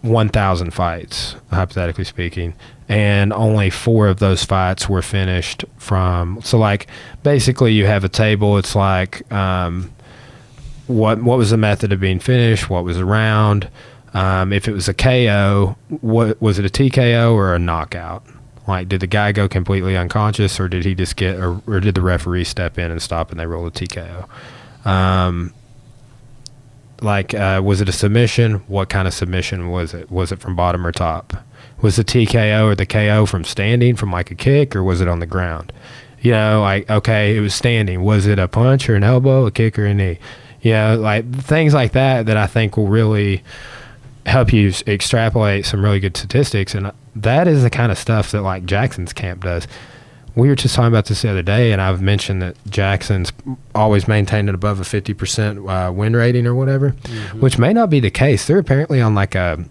Speaker 1: 1,000 fights, hypothetically speaking, and only 4 of those fights were finished from. So, like, basically, you have a table. It's like, what was the method of being finished? What was the round? If it was a KO, what was it, a TKO or a knockout? Like, did the guy go completely unconscious, or did he just get, or did the referee step in and stop and they roll a TKO? Was it a submission? What kind of submission was it? Was it from bottom or top? Was the TKO or the KO from standing, from like a kick, or was it on the ground? You know, like, okay, it was standing. Was it a punch or an elbow, a kick or a knee? You know, like things like that I think will really help you extrapolate some really good statistics. And that is the kind of stuff that like Jackson's camp does. We were just talking about this the other day, and I've mentioned that Jackson's always maintained it above a 50% win rating or whatever, which may not be the case. They're apparently on like a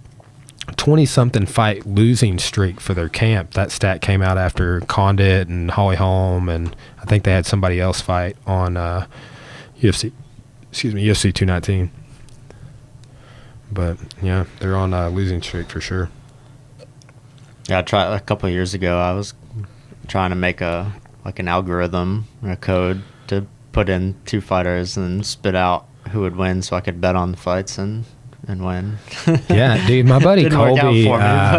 Speaker 1: 20-something fight losing streak for their camp. That stat came out after Condit and Holly Holm, and I think they had somebody else fight on UFC 219. But yeah, they're on a losing streak for sure.
Speaker 2: Yeah, I tried a couple of years ago. I was trying to make an algorithm, a code to put in 2 fighters and spit out who would win, so I could bet on the fights and win.
Speaker 1: Yeah, dude, my buddy
Speaker 2: Didn't work out
Speaker 1: Colby,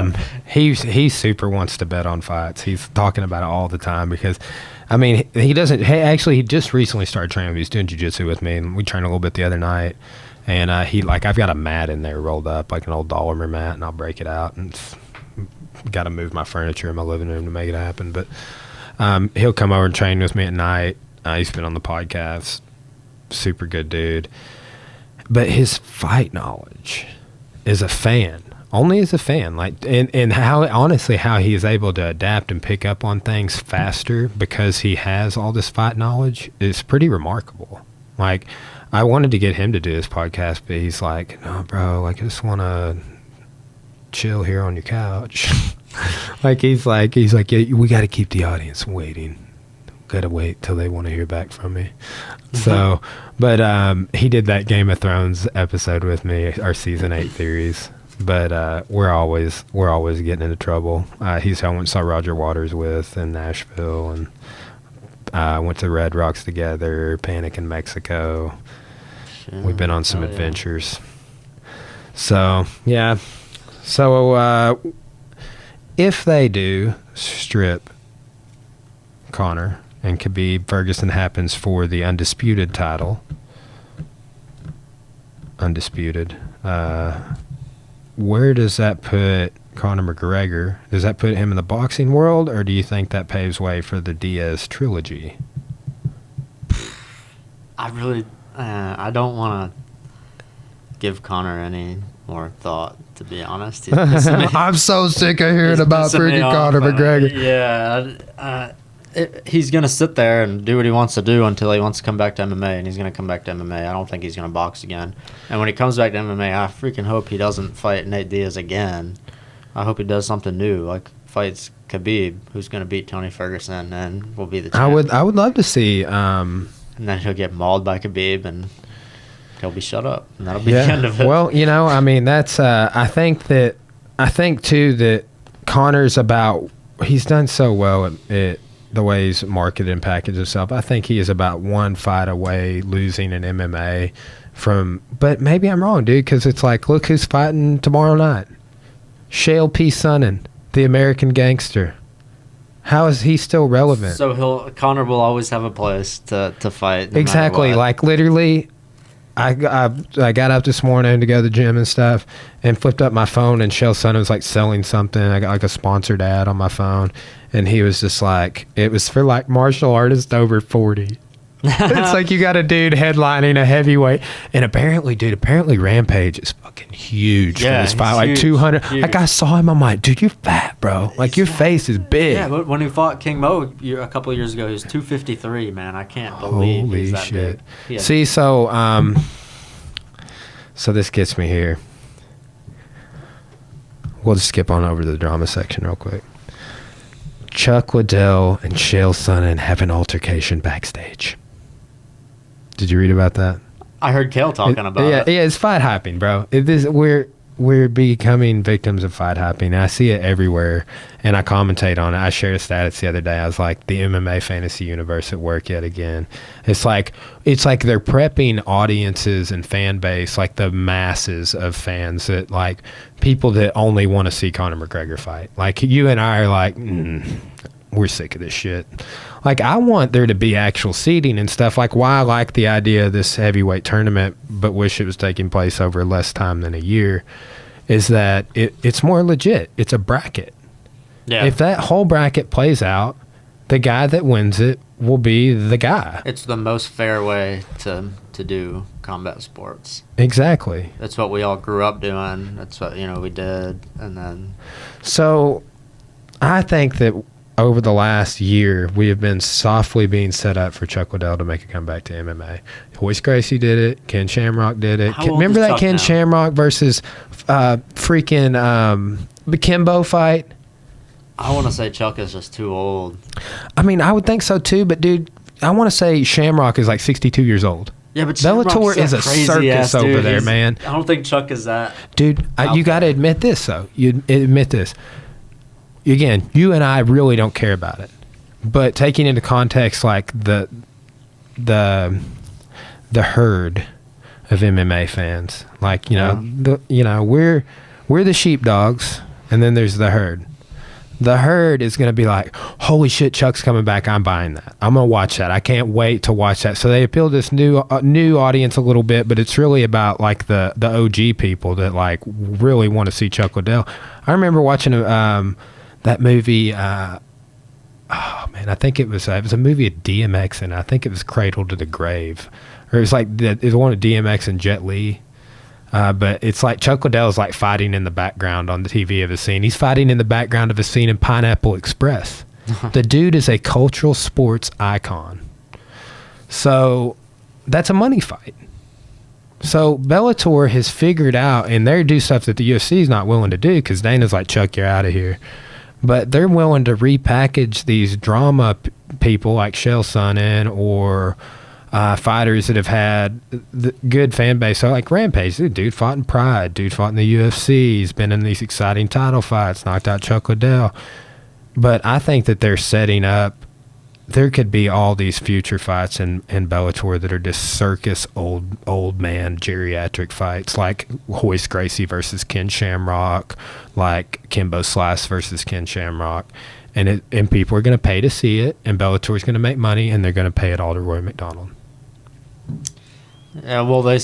Speaker 2: for me,
Speaker 1: he super wants to bet on fights. He's talking about it all the time because, I mean, he doesn't. Hey, actually, he just recently started training. He's doing jiu-jitsu with me, and we trained a little bit the other night. And I've got a mat in there rolled up, like an old Dollarman mat, and I'll break it out and got to move my furniture in my living room to make it happen. But he'll come over and train with me at night. He's been on the podcast. Super good dude. But his fight knowledge is a fan. Only as a fan. Like, and how, honestly, how he is able to adapt and pick up on things faster because he has all this fight knowledge is pretty remarkable. Like, I wanted to get him to do this podcast, but he's like, no, bro, like, I just want to chill here on your couch. he's like, yeah, we got to keep the audience waiting. Got to wait till they want to hear back from me. So, but he did that Game of Thrones episode with me, our season 8 theories. But we're always getting into trouble. He's who I went and saw Roger Waters with in Nashville, and went to Red Rocks together, Panic in Mexico. Sure. We've been on some adventures. So, yeah. So, if they do strip Conor and Khabib, Ferguson happens for the undisputed title. Undisputed. Where does that put Conor McGregor? Does that put him in the boxing world, or do you think that paves way for the Diaz trilogy?
Speaker 2: I don't want to give Conor any more thought, to be honest.
Speaker 1: I'm so sick of hearing about freaking Conor McGregor.
Speaker 2: Yeah, he's going to sit there and do what he wants to do until he wants to come back to MMA, and he's going to come back to MMA. I don't think he's going to box again. And when he comes back to MMA, I freaking hope he doesn't fight Nate Diaz again. I hope he does something new, like fights Khabib, who's going to beat Tony Ferguson and will be the champ.
Speaker 1: I would love to see.
Speaker 2: And then he'll get mauled by Khabib, and he'll be shut up, and that'll be the end of it.
Speaker 1: Well, I mean, that's. I think too that Conor's about. He's done so well at the way he's marketed and packaged himself. I think he is about one fight away losing in MMA from. But maybe I'm wrong, dude, because it's like, look who's fighting tomorrow night. Shale P. Sonnen, the American gangster. How is he still relevant?
Speaker 2: So Conor will always have a place to fight. No
Speaker 1: exactly. Like, literally, I got up this morning to go to the gym and stuff and flipped up my phone, and Shale Sonnen was like selling something. I got like a sponsored ad on my phone, and he was just like, it was for like martial artists over 40. It's like you got a dude headlining a heavyweight, and apparently Rampage is fucking huge for this fight, like 200. Huge. Like, I saw him, I'm like, dude, you're fat, bro. Like, your face is big.
Speaker 2: Yeah, but when he fought King Mo a couple of years ago, he was 253. Man, I can't believe he's that big. Yeah.
Speaker 1: See, so this gets me here. We'll just skip on over to the drama section real quick. Chuck Liddell and Shale Sonnen have an altercation backstage. Did you read about that?
Speaker 2: I heard Kale talking about it.
Speaker 1: Yeah, it's fight hyping, bro. We're becoming victims of fight hyping. I see it everywhere, and I commentate on it. I shared a status the other day. I was like, the MMA fantasy universe at work yet again. It's like they're prepping audiences and fan base, like the masses of fans, that like people that only want to see Conor McGregor fight. Like, you and I are like, we're sick of this shit. Like, I want there to be actual seating and stuff. Like, why I like the idea of this heavyweight tournament, but wish it was taking place over less time than a year, is that it's more legit. It's a bracket. Yeah. If that whole bracket plays out, the guy that wins it will be the guy.
Speaker 2: It's the most fair way to do combat sports.
Speaker 1: Exactly.
Speaker 2: That's what we all grew up doing. That's what, we did. And then.
Speaker 1: So, I think that over the last year, we have been softly being set up for Chuck Liddell to make a comeback to MMA. Royce Gracie did it. Ken Shamrock did it. Remember that Ken Shamrock versus freaking Kimbo fight?
Speaker 2: I want to say Chuck is just too old.
Speaker 1: I mean, I would think so too, but dude, I want to say Shamrock is like 62 years old.
Speaker 2: Yeah, but
Speaker 1: Bellator is a circus over there, man.
Speaker 2: I don't think Chuck is that.
Speaker 1: Dude, you got to admit this, though. You admit this. Again, you and I really don't care about it. But taking into context, like, the herd of MMA fans, like, we're the sheepdogs, and then there's the herd. The herd is going to be like, holy shit, Chuck's coming back. I'm buying that. I'm going to watch that. I can't wait to watch that. So they appeal to this new audience a little bit, but it's really about like the OG people that like really want to see Chuck Liddell. I remember watching that movie. I think it was a movie of DMX, and I think it was Cradle to the Grave, or it was like it was one of DMX and Jet Li. But it's like Chuck Liddell is like fighting in the background on the TV of a scene. He's fighting in the background of a scene in Pineapple Express. The dude is a cultural sports icon. So that's a money fight. So Bellator has figured out, and they do stuff that the UFC is not willing to do because Dana's like, Chuck, you're out of here. But they're willing to repackage these drama people like Chael Sonnen or fighters that have had the good fan base. So like Rampage, dude fought in Pride, dude fought in the UFC, he's been in these exciting title fights, knocked out Chuck Liddell. But I think that they're setting up, there could be all these future fights in Bellator that are just circus old man geriatric fights, like Hoist Gracie versus Ken Shamrock, like Kimbo Slice versus Ken Shamrock. And people are going to pay to see it, and Bellator is going to make money, and they're going to pay it all to Roy McDonald.
Speaker 2: Yeah, well, they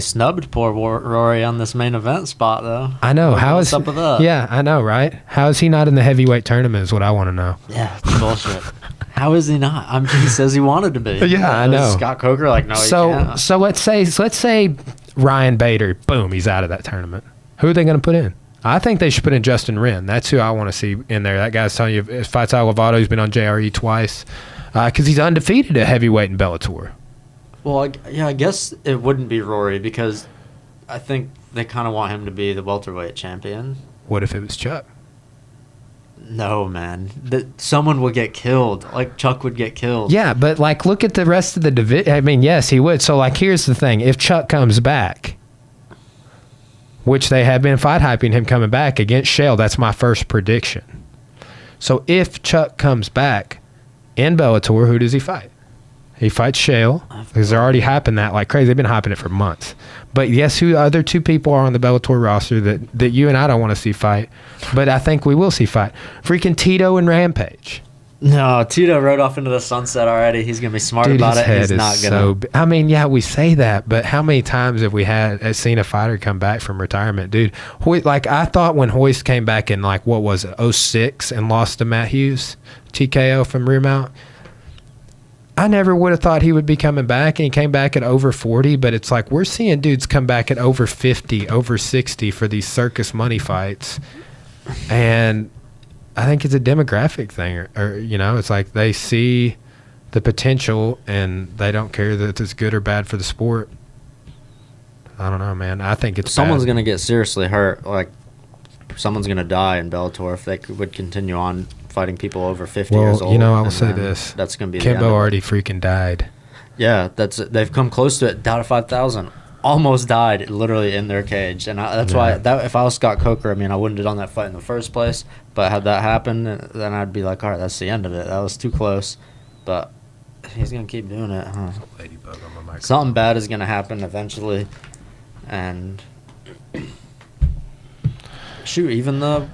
Speaker 2: snubbed poor Rory on this main event spot, though.
Speaker 1: I know.
Speaker 2: What's up with that?
Speaker 1: Yeah, I know, right? How is he not in the heavyweight tournament is what I want to know.
Speaker 2: Yeah, it's bullshit. How is he not? I mean, he says he wanted to be.
Speaker 1: Yeah, I know.
Speaker 2: Scott Coker, like, no, he can't.
Speaker 1: So let's say Ryan Bader, boom, he's out of that tournament. Who are they going to put in? I think they should put in Justin Wren. That's who I want to see in there. That guy's telling you, fights out Lovato. He's been on JRE twice because he's undefeated at heavyweight in Bellator.
Speaker 2: Well, I guess it wouldn't be Rory because I think they kind of want him to be the welterweight champion.
Speaker 1: What if it was Chuck?
Speaker 2: No, man. Someone would get killed. Like, Chuck would get killed.
Speaker 1: Yeah, but, like, look at the rest of the division. I mean, yes, he would. So, like, here's the thing. If Chuck comes back, which they have been fight hyping him coming back against Chael, that's my first prediction. So, if Chuck comes back in Bellator, who does he fight? He fights Chael, because they're already hyping that like crazy. They've been hyping it for months. But guess who other two people are on the Bellator roster that you and I don't want to see fight, but I think we will see fight? Freaking Tito and Rampage.
Speaker 2: No, Tito rode off into the sunset already. He's going to be smart about it. He's not going to.
Speaker 1: I mean, yeah, we say that, but how many times have we seen a fighter come back from retirement? Dude, like I thought when Hoist came back in, like, what was it, 06 and lost to Matt Hughes, TKO from rear mount. I never would have thought he would be coming back, and he came back at over 40, but it's like we're seeing dudes come back at over 50, over 60 for these circus money fights. And I think it's a demographic thing, or it's like they see the potential and they don't care that it's good or bad for the sport. I don't know, man. I think it's
Speaker 2: someone's going to get seriously hurt. Like, someone's going to die in Bellator if they would continue on fighting people over 50 years old.
Speaker 1: I will say this.
Speaker 2: That's going to be
Speaker 1: Kimbo already freaking died.
Speaker 2: Yeah, they've come close to it. Down to 5,000. Almost died literally in their cage. And that's why if I was Scott Coker, I mean, I wouldn't have done that fight in the first place. But had that happened, then I'd be like, all right, that's the end of it. That was too close. But he's going to keep doing it, huh?
Speaker 1: Ladybug on my microphone.
Speaker 2: Something bad is going to happen eventually. And shoot, even the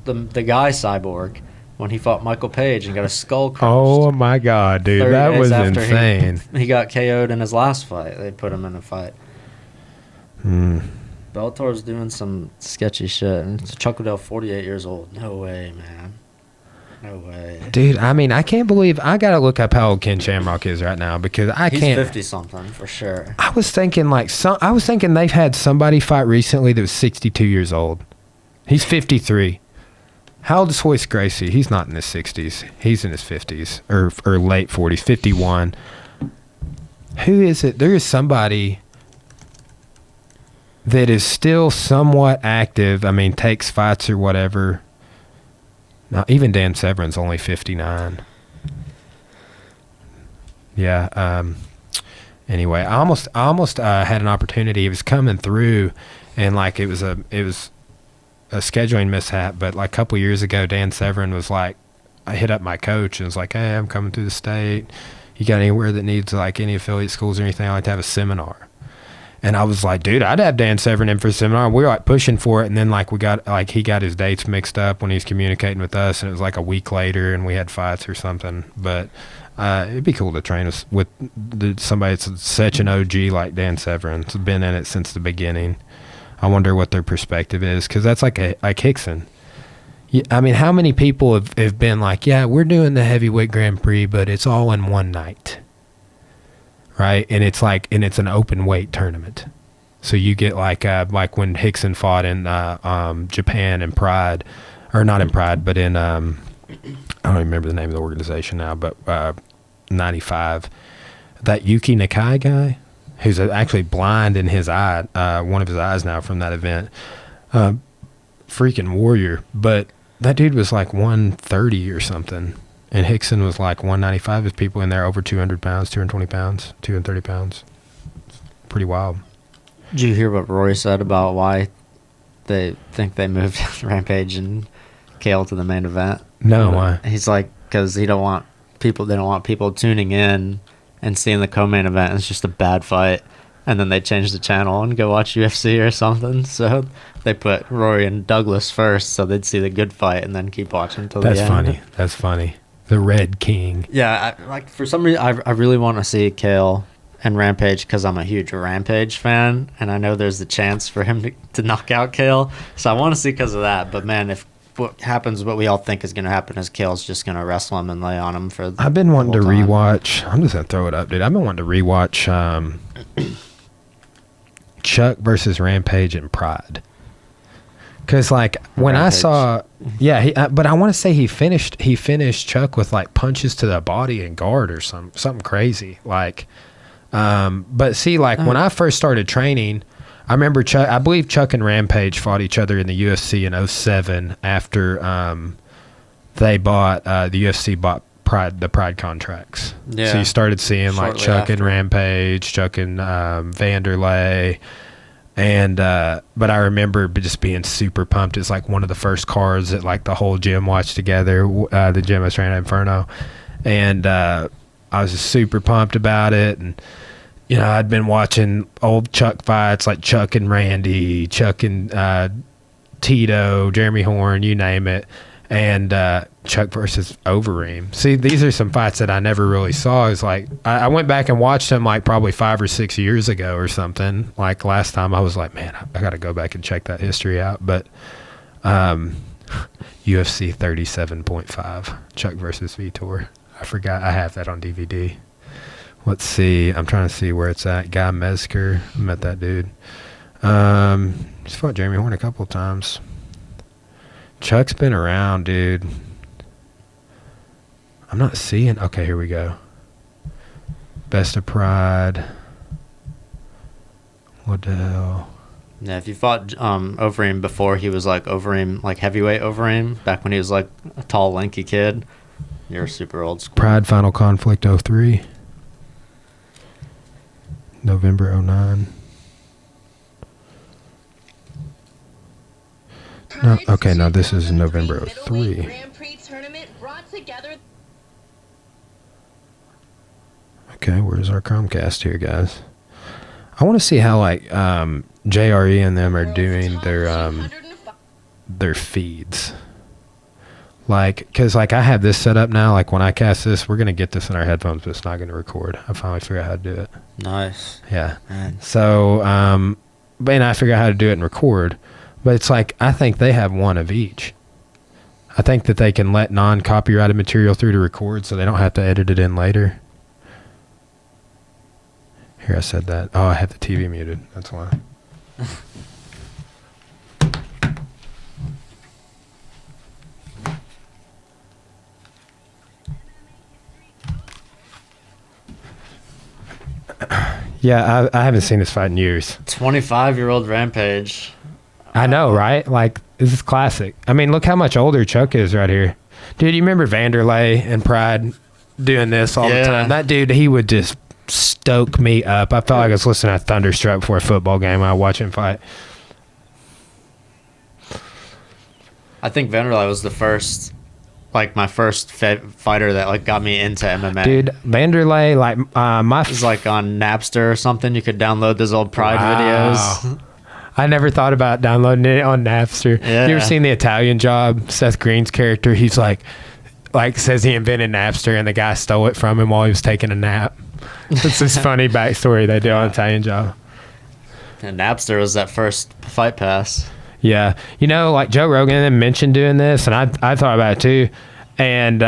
Speaker 2: guy Cyborg, when he fought Michael Page and got a skull crushed.
Speaker 1: Oh my God, dude, that was insane.
Speaker 2: He got KO'd in his last fight. They put him in a fight. Bellator's doing some sketchy shit. And it's Chuck Liddell, 48 years old. No way, man. No way.
Speaker 1: Dude, I mean, I can't believe I got to look up how old Ken Shamrock is right now because
Speaker 2: He's
Speaker 1: can't.
Speaker 2: 50-something for sure.
Speaker 1: I was thinking they've had somebody fight recently that was 62 years old. He's 53. How old is Hoist Gracie? He's not in his 60s. He's in his 50s or late 40s, 51. Who is it? There is somebody that is still somewhat active. I mean, takes fights or whatever. Now, even Dan Severin's only 59. Yeah. Anyway, I almost had an opportunity. It was coming through, and like it was a scheduling mishap. But like a couple years ago, Dan Severin was like, I hit up my coach and was like, "Hey, I'm coming through the state. You got anywhere that needs like any affiliate schools or anything? I'd like to have a seminar." And I was like, dude, I'd have Dan Severin in for a seminar. We were like pushing for it, and then like he got his dates mixed up when he was communicating with us, and it was like a week later, and we had fights or something. But it'd be cool to train us with somebody that's such an OG like Dan Severin. It's been in it since the beginning. I wonder what their perspective is, because that's like Hickson. Yeah, I mean, how many people have been like, yeah, we're doing the heavyweight Grand Prix, but it's all in one night. Right, and it's an open weight tournament, so you get like when Hickson fought in Japan in Pride, or not in Pride, but in I don't remember the name of the organization now, but 95. That Yuki Nakai guy, who's actually blind in his eye, one of his eyes now from that event, freaking warrior. But that dude was like 130 or something. And Hickson was like 195. There's people in there over 200 pounds, 220 pounds, 230 pounds. Pretty wild.
Speaker 2: Did you hear what Rory said about why they think they moved Rampage and Kale to the main event?
Speaker 1: No, why?
Speaker 2: He's like, because they don't want people tuning in and seeing the co-main event. It's just a bad fight. And then they change the channel and go watch UFC or something. So they put Rory and Douglas first so they'd see the good fight and then keep watching until the end.
Speaker 1: That's funny. That's funny. The Red King.
Speaker 2: Yeah, for some reason, I really want to see Kale and Rampage because I'm a huge Rampage fan, and I know there's the chance for him to knock out Kale. So I want to see because of that. But man, if what happens, what we all think is going to happen is Kale's just going to wrestle him and lay on him for.
Speaker 1: I've been wanting to rewatch. I'm just gonna throw it up, dude. I've been wanting to rewatch Chuck versus Rampage in Pride. Because like when Rampage. I saw, yeah, but I want to say he finished Chuck with like punches to the body and guard or something crazy. Like, but see, like when I first started training, I remember I believe Chuck and Rampage fought each other in the UFC in 07 after they bought the UFC bought the Pride contracts. Yeah. So you started seeing shortly like Chuck and Rampage, Chuck and Vanderlei. And but I remember just being super pumped. It's like one of the first cards that like the whole gym watched together, the gym I was training at Inferno. And I was just super pumped about it. And, you know, I'd been watching old Chuck fights like Chuck and Randy, Chuck and Tito, Jeremy Horn, you name it. And Chuck versus Overeem. See, these are some fights that I never really saw. It's like I went back and watched them like probably 5 or 6 years ago or something. Like last time, I was like, man, I got to go back and check that history out. But UFC 37.5, Chuck versus Vitor. I forgot I have that on DVD. Let's see. I'm trying to see where it's at. Guy Mezger. I met that dude. He's fought Jeremy Horn a couple of times. Chuck's been around, dude. I'm not seeing. Okay, here we go. Best of Pride. What the hell?
Speaker 2: Yeah, if you fought Overeem before he was like Overeem, like heavyweight Overeem, back when he was like a tall, lanky kid, you're super old school.
Speaker 1: Pride Final Conflict 03. November 09. No, okay, no, this is November 03. Okay, where's our Chromecast here, guys? I want to see how like JRE and them are doing their feeds. Like, because like I have this set up now. Like when I cast this, we're gonna get this in our headphones, but it's not gonna record. I finally figured out how to do it.
Speaker 2: Nice.
Speaker 1: Yeah.
Speaker 2: Man.
Speaker 1: So, and I figured out how to do it and record. But it's like, I think they have one of each. I think that they can let non-copyrighted material through to record so they don't have to edit it in later. Here, I said that. Oh, I have the TV muted. That's why. Yeah, I haven't seen this fight in years.
Speaker 2: 25-year-old Rampage.
Speaker 1: I know, right? Like, this is classic. I mean, look how much older Chuck is right here. Dude, you remember Vanderlei and Pride doing this all the time? That dude, he would just stoke me up. I felt like I was listening to Thunderstruck for a football game when I watch him fight.
Speaker 2: I think Vanderlei was the first, like, my first fighter that, like, got me into MMA.
Speaker 1: Dude, Vanderlei, like,
Speaker 2: It was, like, on Napster or something. You could download those old Pride videos.
Speaker 1: I never thought about downloading it on Napster.
Speaker 2: Yeah.
Speaker 1: You ever seen The Italian Job? Seth Green's character, he's like says he invented Napster and the guy stole it from him while he was taking a nap. It's this funny backstory they do on Italian Job.
Speaker 2: And Napster was that first Fight Pass.
Speaker 1: Yeah. You know, like Joe Rogan mentioned doing this, and I thought about it too. And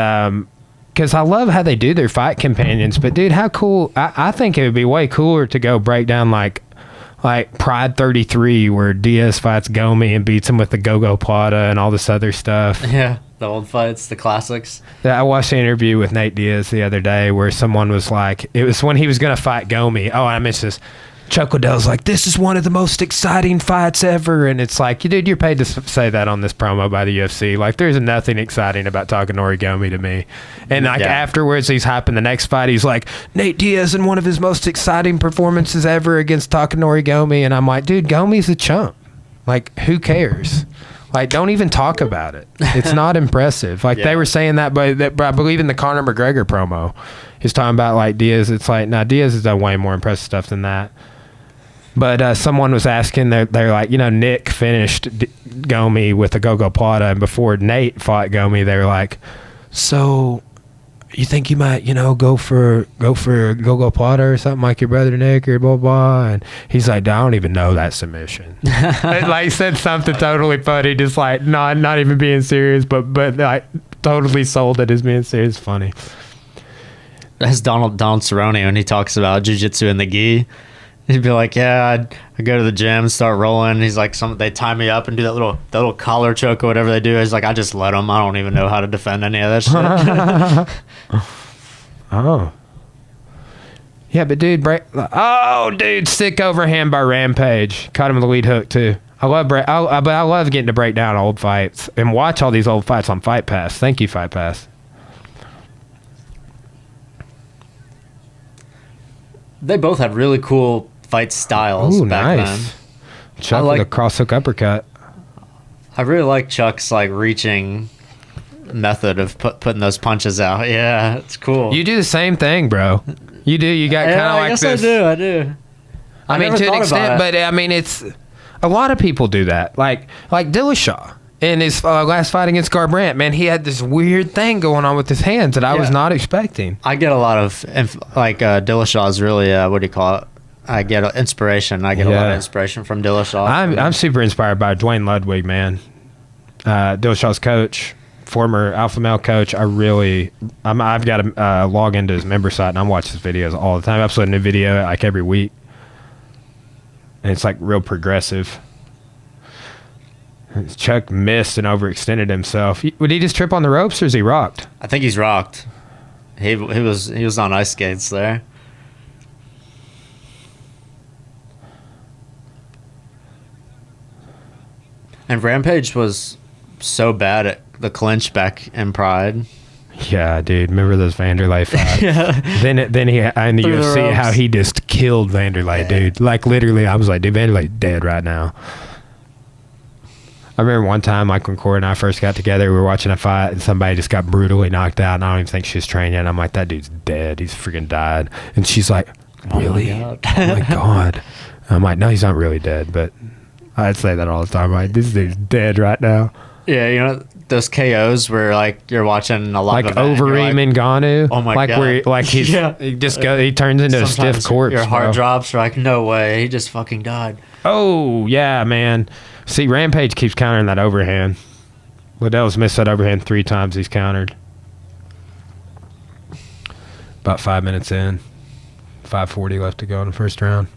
Speaker 1: because I love how they do their fight companions. But, dude, how cool. I think it would be way cooler to go break down like Pride 33 where Diaz fights Gomi and beats him with the Go-Go Plata and all this other stuff.
Speaker 2: Yeah, the old fights, the classics.
Speaker 1: I watched an interview with Nate Diaz the other day where someone was like, it was when he was going to fight Gomi. Oh, I missed this. Chuck Liddell's like, this is one of the most exciting fights ever. And it's like, dude, you're paid to say that on this promo by the UFC. Like, there's nothing exciting about Takanori Gomi to me. And like afterwards, he's hyping the next fight. He's like, Nate Diaz in one of his most exciting performances ever against Takanori Gomi. And I'm like, dude, Gomi's a chump. Like, who cares? Like, don't even talk about it. It's not impressive. Like, they were saying that, but I believe in the Conor McGregor promo. He's talking about, like, Diaz. It's like, nah, Diaz has done way more impressive stuff than that. But someone was asking, they're like, you know, Nick finished Gomi with the Go-Go Plata, and before Nate fought Gomi, they were like, so you think you might, you know, go for Go-Go Plata or something like your brother Nick or blah, blah? And he's like, I don't even know that submission. Like, he said something totally funny, just like, not even being serious, but like, totally sold it as being serious. Funny.
Speaker 2: That's Donald Cerrone when he talks about jiu-jitsu and the gi. He'd be like, yeah, I go to the gym, start rolling. He's like, they tie me up and do that little collar choke or whatever they do. He's like, I just let them. I don't even know how to defend any of that shit.
Speaker 1: Oh. Yeah, but dude, sick overhand by Rampage. Caught him with a lead hook too. I love getting to break down old fights and watch all these old fights on Fight Pass. Thank you, Fight Pass.
Speaker 2: They both had really cool fight styles back then.
Speaker 1: Chuck with a cross hook uppercut.
Speaker 2: I really like Chuck's like reaching method of putting those punches out. Yeah, it's cool.
Speaker 1: You do the same thing, bro. You do. You got kind of like
Speaker 2: this.
Speaker 1: I
Speaker 2: do.
Speaker 1: I mean, to an extent, but I mean, it's a lot of people do that. Like Dillashaw in his last fight against Garbrandt, man, he had this weird thing going on with his hands that I was not expecting.
Speaker 2: I get a lot of Dillashaw is really what do you call it? I get inspiration. I get a lot of inspiration from Dillashaw.
Speaker 1: I'm super inspired by Dwayne Ludwig, man. Dillashaw's coach, former alpha male coach. I've got to log into his member site and I'm watching his videos all the time. I upload a new video like every week, and it's like real progressive. Chuck missed and overextended himself. Would he just trip on the ropes or is he rocked?
Speaker 2: I think he's rocked. He was on ice skates there. And Rampage was so bad at the clinch back in Pride.
Speaker 1: Yeah, dude. Remember those Vanderlei fights? Yeah. Then he in the UFC how he just killed Vanderlei, dude. Like literally, I was like, dude, Vanderlei's dead right now. I remember one time, like when Corey and I first got together, we were watching a fight and somebody just got brutally knocked out, and I don't even think she was trained yet. And I'm like, that dude's dead. He's freaking died. And she's like, really? Oh my God. And I'm like, no, he's not really dead, but I'd say that all the time. Like, this dude's dead right now.
Speaker 2: Yeah, you know those KOs where like you're watching a lot
Speaker 1: like Overeem and Ngannou.
Speaker 2: Oh my God!
Speaker 1: Where like he turns into a stiff corpse.
Speaker 2: Your heart drops. You're like, no way, he just fucking died.
Speaker 1: Oh yeah, man. See, Rampage keeps countering that overhand. Liddell's missed that overhand 3 times. He's countered. About 5 minutes in, 5:40 left to go in the first round.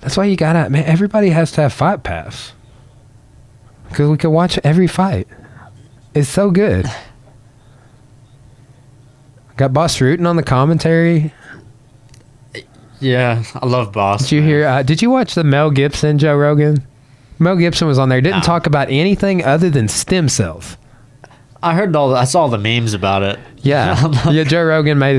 Speaker 1: That's why you gotta, man. Everybody has to have Fight Pass. Because we can watch every fight. It's so good. Got Boss Rutan on the commentary.
Speaker 2: Yeah, I love Boss.
Speaker 1: Did you hear? Did you watch the Mel Gibson, Joe Rogan? Mel Gibson was on there. Didn't talk about anything other than stem cells.
Speaker 2: I heard I saw the memes about it.
Speaker 1: Yeah. Yeah, Joe Rogan made a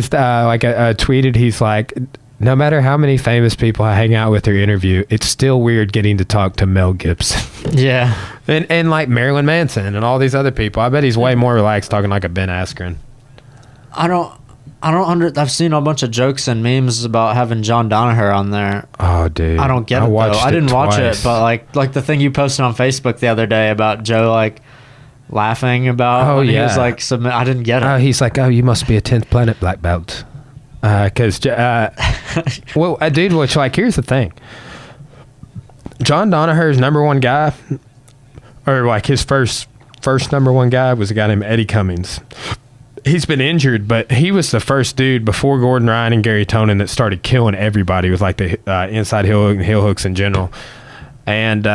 Speaker 1: tweeted, he's like, no matter how many famous people I hang out with or interview, it's still weird getting to talk to Mel Gibson.
Speaker 2: Yeah.
Speaker 1: and like Marilyn Manson and all these other people. I bet he's way more relaxed talking like a Ben Askren.
Speaker 2: I've seen a bunch of jokes and memes about having John Danaher on there.
Speaker 1: Oh, dude.
Speaker 2: I don't get it, though. I didn't watch it, but like the thing you posted on Facebook the other day about Joe, like, laughing about when he was like, I didn't get it.
Speaker 1: Oh, he's like, oh, you must be a 10th planet black belt. Because, well, dude, which, like, here's the thing. John Danaher's number one guy, or like his first number one guy was a guy named Eddie Cummings. He's been injured, but he was the first dude before Gordon Ryan and Gary Tonin that started killing everybody with like the inside heel hook and heel hooks in general. And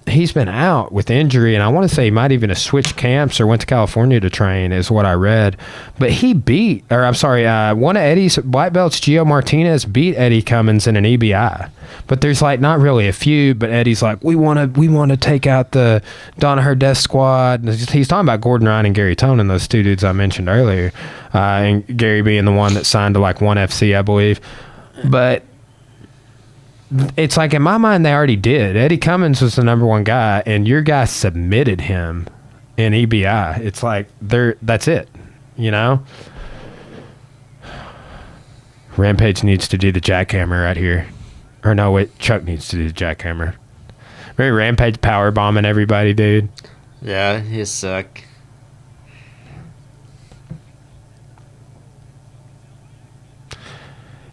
Speaker 1: he's been out with injury, and I want to say he might even have switched camps or went to California to train, is what I read. But he one of Eddie's black belts, Gio Martinez, beat Eddie Cummins in an EBI. But there's like not really a feud, but Eddie's like, we want to take out the Danaher Death Squad. And he's talking about Gordon Ryan and Gary Tonin, those two dudes I mentioned earlier, and Gary being the one that signed to like ONE FC, I believe. But it's like, in my mind, they already did. Eddie Cummins was the number one guy, and your guy submitted him in EBI. It's like, that's it, you know? Rampage needs to do the jackhammer right here. Or no, wait, Chuck needs to do the jackhammer. Maybe Rampage power bombing everybody, dude.
Speaker 2: Yeah, he's sick.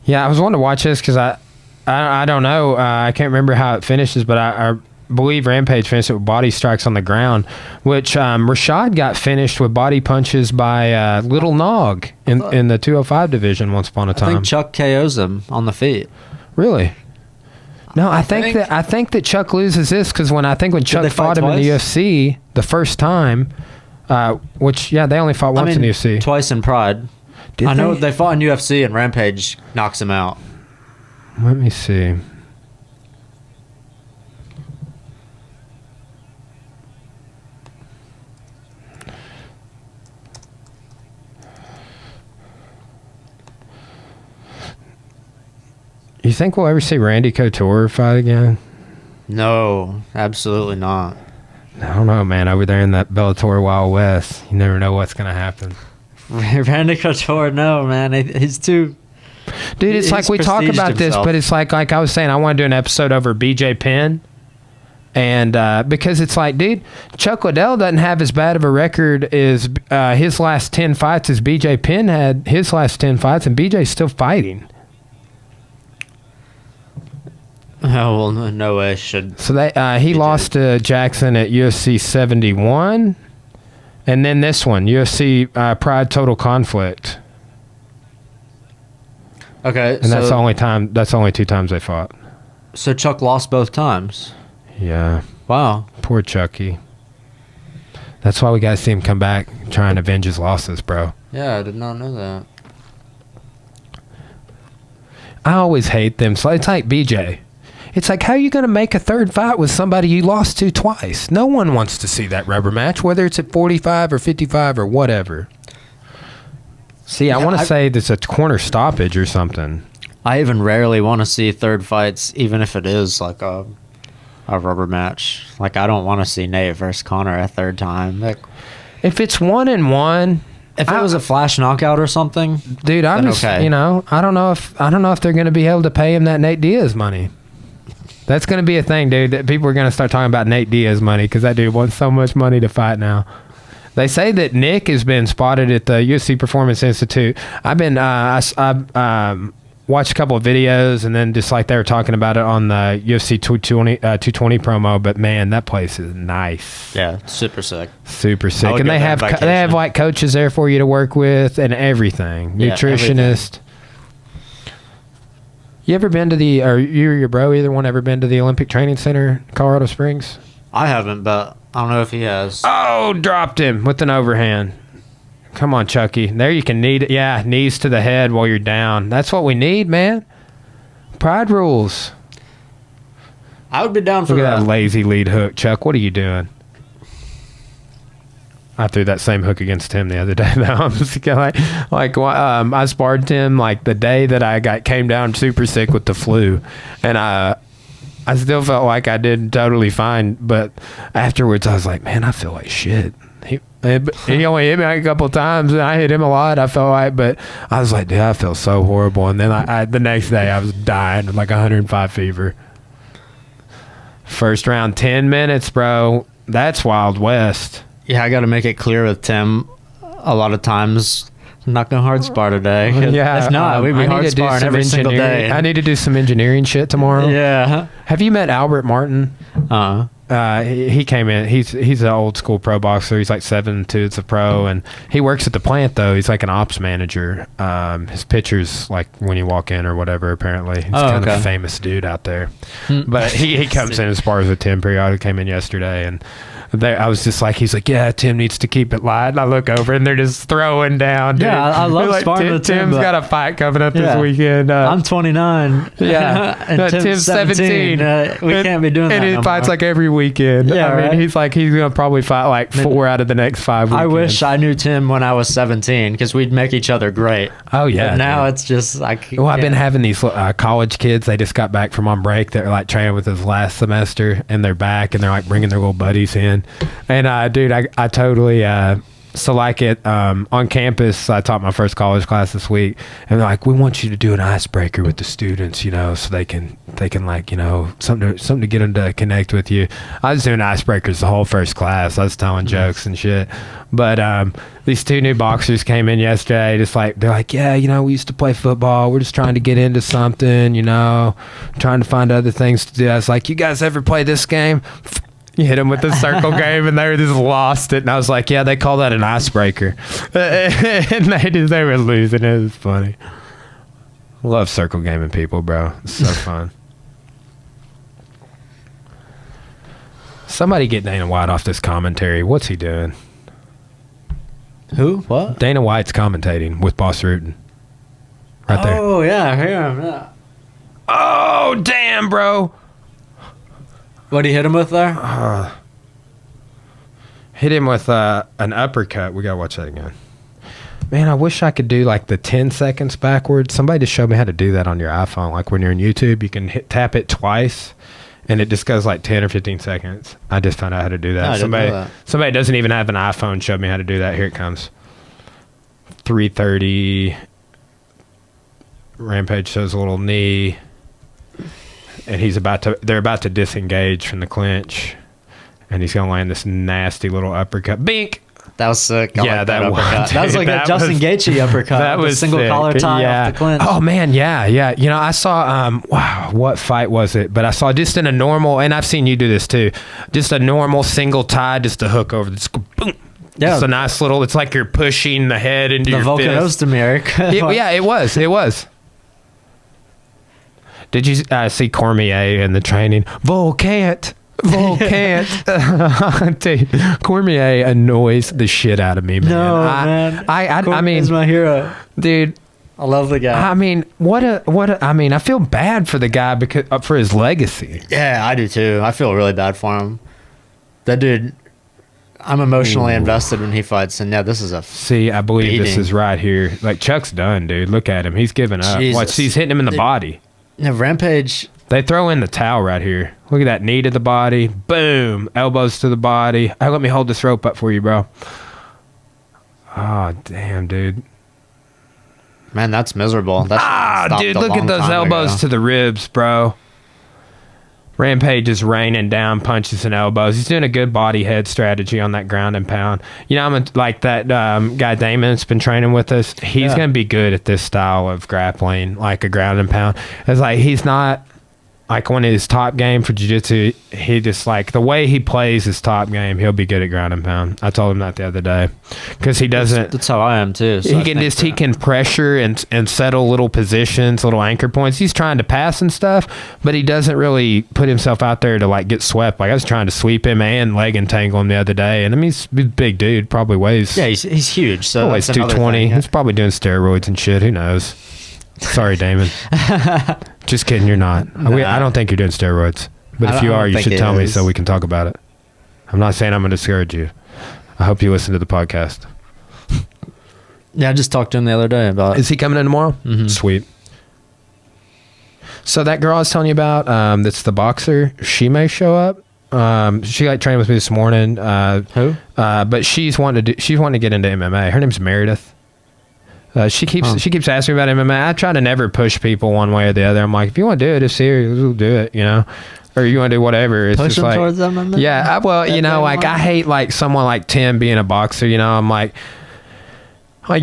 Speaker 1: Yeah, I was wanting to watch this because I don't know. I can't remember how it finishes, but I believe Rampage finished it with body strikes on the ground, which Rashad got finished with body punches by Little Nog in the 205 division once upon a time.
Speaker 2: I think Chuck KOs him on the feet.
Speaker 1: Really? No, I think that Chuck loses this because when Chuck fought him in the UFC the first time, which they only fought once in the UFC.
Speaker 2: Twice in Pride. I know they fought in UFC and Rampage knocks him out.
Speaker 1: Let me see. You think we'll ever see Randy Couture fight again?
Speaker 2: No, absolutely not.
Speaker 1: I don't know, man. Over there in that Bellator Wild West, you never know what's going to happen.
Speaker 2: Randy Couture, no, man. He's too...
Speaker 1: Dude, it's like we talk about this, but it's like I was saying, I want to do an episode over BJ Penn. And because it's like, dude, Chuck Liddell doesn't have as bad of a record as his last 10 fights as BJ Penn had his last 10 fights, and BJ's still fighting.
Speaker 2: Oh, well, no way should...
Speaker 1: So he lost to Jackson at UFC 71. And then this one, UFC Pride Total Conflict.
Speaker 2: Okay,
Speaker 1: and that's the only 2 times they fought.
Speaker 2: So Chuck lost both times?
Speaker 1: Yeah.
Speaker 2: Wow.
Speaker 1: Poor Chucky. That's why we got to see him come back and try and avenge his losses, bro.
Speaker 2: Yeah, I did not know that.
Speaker 1: I always hate them. So it's like BJ. It's like, how are you going to make a third fight with somebody you lost to twice? No one wants to see that rubber match, whether it's at 45 or 55 or whatever. See, I want to say there's a corner stoppage or something.
Speaker 2: I even rarely want to see third fights, even if it is like a rubber match. Like, I don't want to see Nate versus Connor a third time.
Speaker 1: If it's 1-1,
Speaker 2: if it was a flash knockout or something,
Speaker 1: dude, I'm just, okay. I don't know if they're going to be able to pay him that Nate Diaz money. That's going to be a thing, dude. That people are going to start talking about Nate Diaz money because that dude wants so much money to fight now. They say that Nick has been spotted at the UFC Performance Institute. I've been watched a couple of videos, and then just like they were talking about it on the UFC 220 promo. But man, that place is nice.
Speaker 2: Yeah, super sick.
Speaker 1: Super sick, and they have like coaches there for you to work with and everything. Yeah, nutritionist. Everything. You ever been to you or your bro, either one, ever been to the Olympic Training Center in Colorado Springs?
Speaker 2: I haven't, but I don't know if he has.
Speaker 1: Oh, dropped him with an overhand. Come on, Chucky. There you can knees to the head while you're down. That's what we need, man. Pride rules.
Speaker 2: I would be down for
Speaker 1: Look at
Speaker 2: that.
Speaker 1: that lazy lead hook, Chuck. What are you doing? I threw that same hook against him the other day. Though. I'm just I sparred him like the day that I came down super sick with the flu, and I still felt like I did totally fine. But afterwards, I was like, man, I feel like shit. He only hit me like a couple times, and I hit him a lot. I felt like, but I was like, dude, I feel so horrible. And then the next day, I was dying with like 105 fever. First round, 10 minutes, bro. That's Wild West.
Speaker 2: Yeah, I got to make it clear with Tim. A lot of times, I'm not going to hard spar today.
Speaker 1: Yeah,
Speaker 2: if not, we'd be hard sparring every single day.
Speaker 1: I need to do some engineering shit tomorrow.
Speaker 2: Yeah.
Speaker 1: Have you met Albert Martin? He came in. He's an old school pro boxer. He's like 7'2". It's a pro, and he works at the plant though. He's like an ops manager. His pictures like when you walk in or whatever. Apparently, he's kind of a famous dude out there. But he comes in and spars with Tim periodically. Came in yesterday, and I was just like, he's like, yeah, Tim needs to keep it light. And I look over and they're just throwing down. Dude.
Speaker 2: Yeah, I love
Speaker 1: like,
Speaker 2: sparring with Tim.
Speaker 1: Tim's got a fight coming up this weekend.
Speaker 2: I'm 29.
Speaker 1: Yeah,
Speaker 2: and Tim's 17. We can't be doing that.
Speaker 1: And he fights like every weekend.
Speaker 2: Yeah,
Speaker 1: I mean,
Speaker 2: right?
Speaker 1: he's gonna probably fight like 4 out of the next 5 weekends.
Speaker 2: I wish I knew Tim when I was 17 because we'd make each other great.
Speaker 1: Oh yeah.
Speaker 2: But now it's just like.
Speaker 1: Well, I've been having these college kids. They just got back from on break. They're like training with us last semester, and they're back, and they're like bringing their little buddies in. And dude, I totally so like it on campus. I taught my first college class this week, and they're like, we want you to do an icebreaker with the students, so they can like something to get them to connect with you. I was doing icebreakers the whole first class. I was telling jokes and shit. But these 2 new boxers came in yesterday. Just like they're like, yeah, we used to play football. We're just trying to get into something, trying to find other things to do. I was like, you guys ever play this game? You hit them with the circle game, and they were just lost it. And I was like, yeah, they call that an icebreaker. And they were losing. It was funny. Love circle gaming people, bro. It's so fun. Somebody get Dana White off this commentary. What's he doing?
Speaker 2: Who? What?
Speaker 1: Dana White's commentating with Boss Rutan. Right there.
Speaker 2: Oh, yeah, I hear him. Yeah.
Speaker 1: Oh, damn, bro.
Speaker 2: What'd he hit him with there?
Speaker 1: Hit him with an uppercut. We gotta watch that again. Man, I wish I could do like the 10 seconds backwards. Somebody just showed me how to do that on your iPhone. Like when you're in YouTube, you can tap it twice, and it just goes like 10 or 15 seconds. I just found out how to do that.
Speaker 2: I didn't know that.
Speaker 1: Somebody doesn't even have an iPhone showed me how to do that. Here it comes. 3:30. Rampage shows a little knee. And they're about to disengage from the clinch, and he's gonna land this nasty little uppercut. Bink.
Speaker 2: That was sick. I like that
Speaker 1: was,
Speaker 2: uppercut. That was like a Justin Gaethje uppercut.
Speaker 1: That was
Speaker 2: a single
Speaker 1: sick.
Speaker 2: collar tie off the clinch.
Speaker 1: Oh man, yeah. I saw wow, what fight was it? But I saw just in a normal, and I've seen you do this too. Just a normal single tie, just a hook over this. Boom. Yeah, it's a nice little. It's like you're pushing the head into your fist.
Speaker 2: The Volkanovski.
Speaker 1: Yeah, it was. It was. Did you see Cormier in the training? Volcant. Dude, Cormier annoys the shit out of me, man.
Speaker 2: No, man.
Speaker 1: I mean,
Speaker 2: he's my hero,
Speaker 1: dude.
Speaker 2: I love the guy.
Speaker 1: I mean, I feel bad for the guy because for his legacy.
Speaker 2: Yeah, I do too. I feel really bad for him. That dude, I'm emotionally invested when he fights, and this is a
Speaker 1: see. I believe
Speaker 2: beating.
Speaker 1: This is right here. Like Chuck's done, dude. Look at him. He's giving up.
Speaker 2: Jesus.
Speaker 1: Watch, he's hitting him in the body.
Speaker 2: No, Rampage.
Speaker 1: They throw in the towel right here. Look at that knee to the body. Boom. Elbows to the body. Hey, let me hold this rope up for you, bro. Oh, damn, dude.
Speaker 2: Man, that's miserable.
Speaker 1: Dude, look at those elbows to the ribs, bro. Rampage is raining down punches and elbows. He's doing a good body head strategy on that ground and pound. Like that guy Damon that's been training with us. He's going to be good at this style of grappling, like a ground and pound. It's like he's not like one of his top game for jiu-jitsu. He just like the way he plays his top game, he'll be good at ground and pound. I told him that the other day because he doesn't.
Speaker 2: That's how I am too. So
Speaker 1: he can pressure and settle little positions, little anchor points. He's trying to pass and stuff, but he doesn't really put himself out there to like get swept. Like I was trying to sweep him and leg entangle him the other day, and I mean he's a big dude, probably weighs.
Speaker 2: Yeah, he's huge. So
Speaker 1: weighs 220. He's probably doing steroids and shit. Who knows? Sorry, Damon. Just kidding, you're not.
Speaker 2: Nah.
Speaker 1: I don't think you're doing steroids. But if
Speaker 2: I
Speaker 1: you
Speaker 2: don't
Speaker 1: are, you
Speaker 2: think
Speaker 1: should
Speaker 2: he
Speaker 1: tell me
Speaker 2: is.
Speaker 1: so we can talk about it. I'm not saying I'm going to discourage you. I hope you listen to the podcast.
Speaker 2: Yeah, I just talked to him the other day about.
Speaker 1: Is he coming in tomorrow?
Speaker 2: Mhm.
Speaker 1: Sweet. So that girl I was telling you about, that's the boxer, she may show up. She like trained with me this morning.
Speaker 2: Who?
Speaker 1: But she's wanting to get into MMA. Her name's Meredith. She keeps asking me about MMA. I try to never push people one way or the other. I'm like, if you want to do it, it's serious. We'll do it, you know. Or you want to do whatever. It's
Speaker 2: Push
Speaker 1: just
Speaker 2: him
Speaker 1: like,
Speaker 2: towards MMA?
Speaker 1: yeah. Well, you know, like I hate like someone like Tim being a boxer. You know, I'm like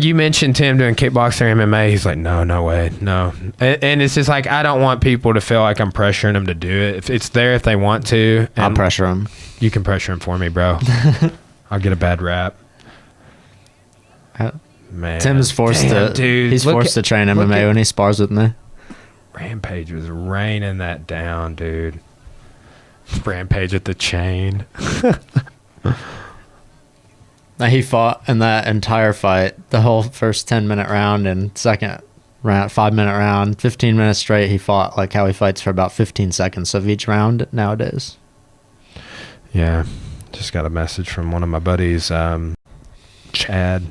Speaker 1: you mentioned Tim doing kickboxing or MMA. He's like, no way, no. And it's just like I don't want people to feel like I'm pressuring them to do it. If it's there, if they want to,
Speaker 2: I'll
Speaker 1: and
Speaker 2: pressure him.
Speaker 1: you can pressure him for me, bro. I'll get a bad rap. Man,
Speaker 2: Tim is forced
Speaker 1: Damn,
Speaker 2: to.
Speaker 1: dude.
Speaker 2: He's forced to train MMA when he spars with me.
Speaker 1: Rampage was raining that down, dude. Rampage with the chain.
Speaker 2: Now, he fought in that entire fight, the whole first 10-minute round and second round, 5-minute round, 15 minutes straight. He fought like how he fights for about 15 seconds of each round nowadays.
Speaker 1: Yeah, just got a message from one of my buddies, Chad,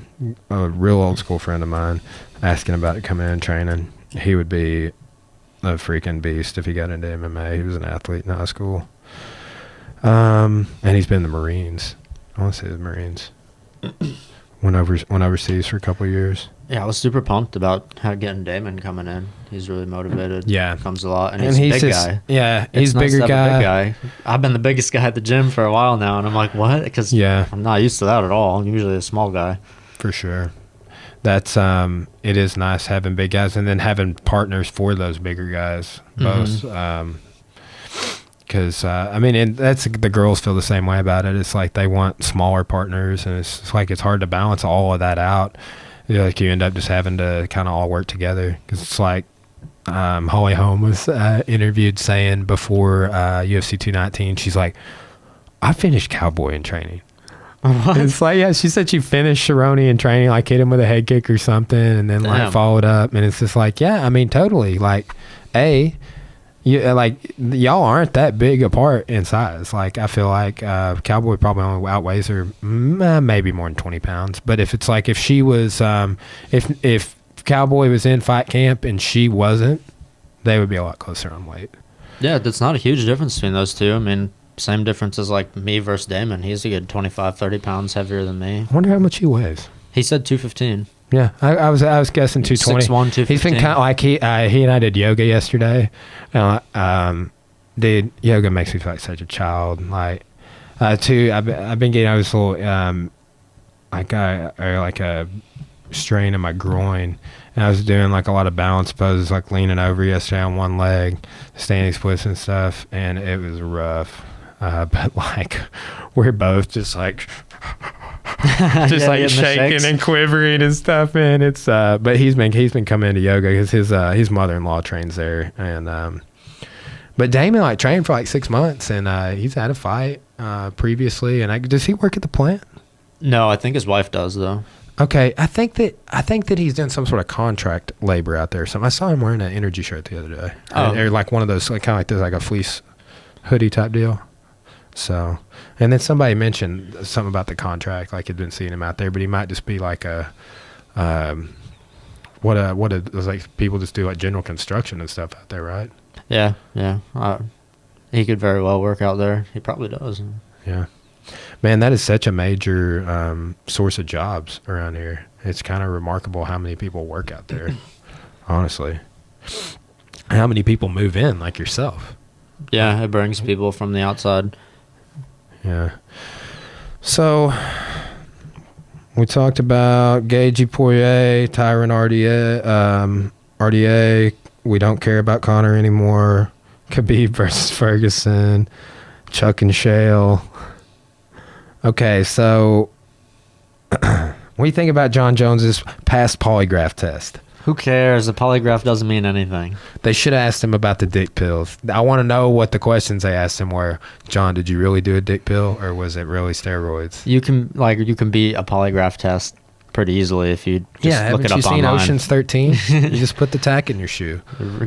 Speaker 1: a real old school friend of mine, asking about it coming in and training. He would be a freaking beast if he got into MMA. He was an athlete in high school. And he's been in the Marines. I want to say the Marines. Went overseas for a couple of years.
Speaker 2: Yeah, I was super pumped about how getting Damon coming in. He's really motivated.
Speaker 1: Yeah.
Speaker 2: Comes a lot. And he's a big
Speaker 1: just,
Speaker 2: guy.
Speaker 1: Yeah,
Speaker 2: It's
Speaker 1: he's a
Speaker 2: nice
Speaker 1: bigger
Speaker 2: to have a big
Speaker 1: guy.
Speaker 2: guy. I've been the biggest guy at the gym for a while now, and I'm like, what? Because
Speaker 1: Yeah.
Speaker 2: I'm not used to that at all. I'm usually a small guy.
Speaker 1: For sure. That's it is nice having big guys and then having partners for those bigger guys both. Because I mean, and that's the girls feel the same way about it. It's like they want smaller partners, and it's like it's hard to balance all of that out. You know, like you end up just having to kind of all work together. Because it's like Holly Holm was interviewed saying before UFC 219, she's like, I finished Cowboy in training.
Speaker 2: What?
Speaker 1: It's like, yeah, she said she finished Cerrone in training, like hit him with a head kick or something, and then like
Speaker 2: Damn.
Speaker 1: followed up. And it's just like, yeah, I mean, totally. Like, y'all aren't that big apart in size. Like, I feel like Cowboy probably only outweighs her maybe more than 20 pounds. But if it's like if she was, if Cowboy was in fight camp and she wasn't, they would be a lot closer on weight.
Speaker 2: Yeah, that's not a huge difference between those two. I mean, same difference as like me versus Damon. He's a good 25, 30 pounds heavier than me.
Speaker 1: I wonder how much he weighs.
Speaker 2: He said 215.
Speaker 1: Yeah, I was guessing 220.
Speaker 2: 6'1", 215.
Speaker 1: He's been kind of like he and I did yoga yesterday. Dude, yoga makes me feel like such a child. Like, I've been getting over this little like a strain in my groin, and I was doing like a lot of balance poses, like leaning over yesterday on one leg, standing splits and stuff, and it was rough. But like, we're both just like. Just
Speaker 2: Yeah,
Speaker 1: like
Speaker 2: getting the
Speaker 1: shaking
Speaker 2: shakes.
Speaker 1: and quivering and stuff, man. It's but he's been coming into yoga because his mother-in-law trains there, and but Damon like trained for like 6 months, and he's had a fight previously. And does he work at the plant?
Speaker 2: No, I think his wife does though.
Speaker 1: Okay, I think that he's doing some sort of contract labor out there. So I saw him wearing an energy shirt the other day, or like one of those like kind of like this like a fleece hoodie type deal. So, and then somebody mentioned something about the contract, like he'd been seeing him out there, but he might just be like like people just do like general construction and stuff out there, right?
Speaker 2: Yeah. He could very well work out there. He probably does.
Speaker 1: Yeah. Man, that is such a major source of jobs around here. It's kind of remarkable how many people work out there, honestly. How many people move in like yourself?
Speaker 2: Yeah, it brings people from the outside.
Speaker 1: Yeah. So we talked about Gagey Poirier, Tyron RDA. We don't care about Conor anymore. Khabib versus Ferguson. Chuck and Shale. Okay, so what do you think about John Jones's past polygraph test?
Speaker 2: Who cares? A polygraph doesn't mean anything.
Speaker 1: They should have asked him about the dick pills. I want to know what the questions they asked him were. John, did you really do a dick pill, or was it really steroids?
Speaker 2: You can be a polygraph test pretty easily if you just look it up
Speaker 1: haven't you seen
Speaker 2: online.
Speaker 1: Ocean's 13? You just put the tack in your shoe.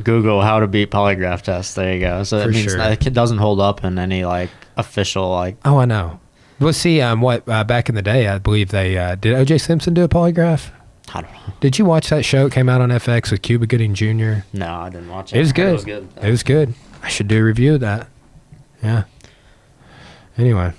Speaker 2: Google how to beat polygraph test. There you go. So
Speaker 1: For
Speaker 2: it means
Speaker 1: sure.
Speaker 2: it doesn't hold up in any like official like.
Speaker 1: Oh, I know. Well, see, back in the day, I believe they did O.J. Simpson do a polygraph?
Speaker 2: I don't know.
Speaker 1: Did you watch that show? It came out on FX with Cuba Gooding Jr.
Speaker 2: No, I didn't watch it.
Speaker 1: It was
Speaker 2: I heard
Speaker 1: good. It was good. I should do a review of that. Yeah. Anyway.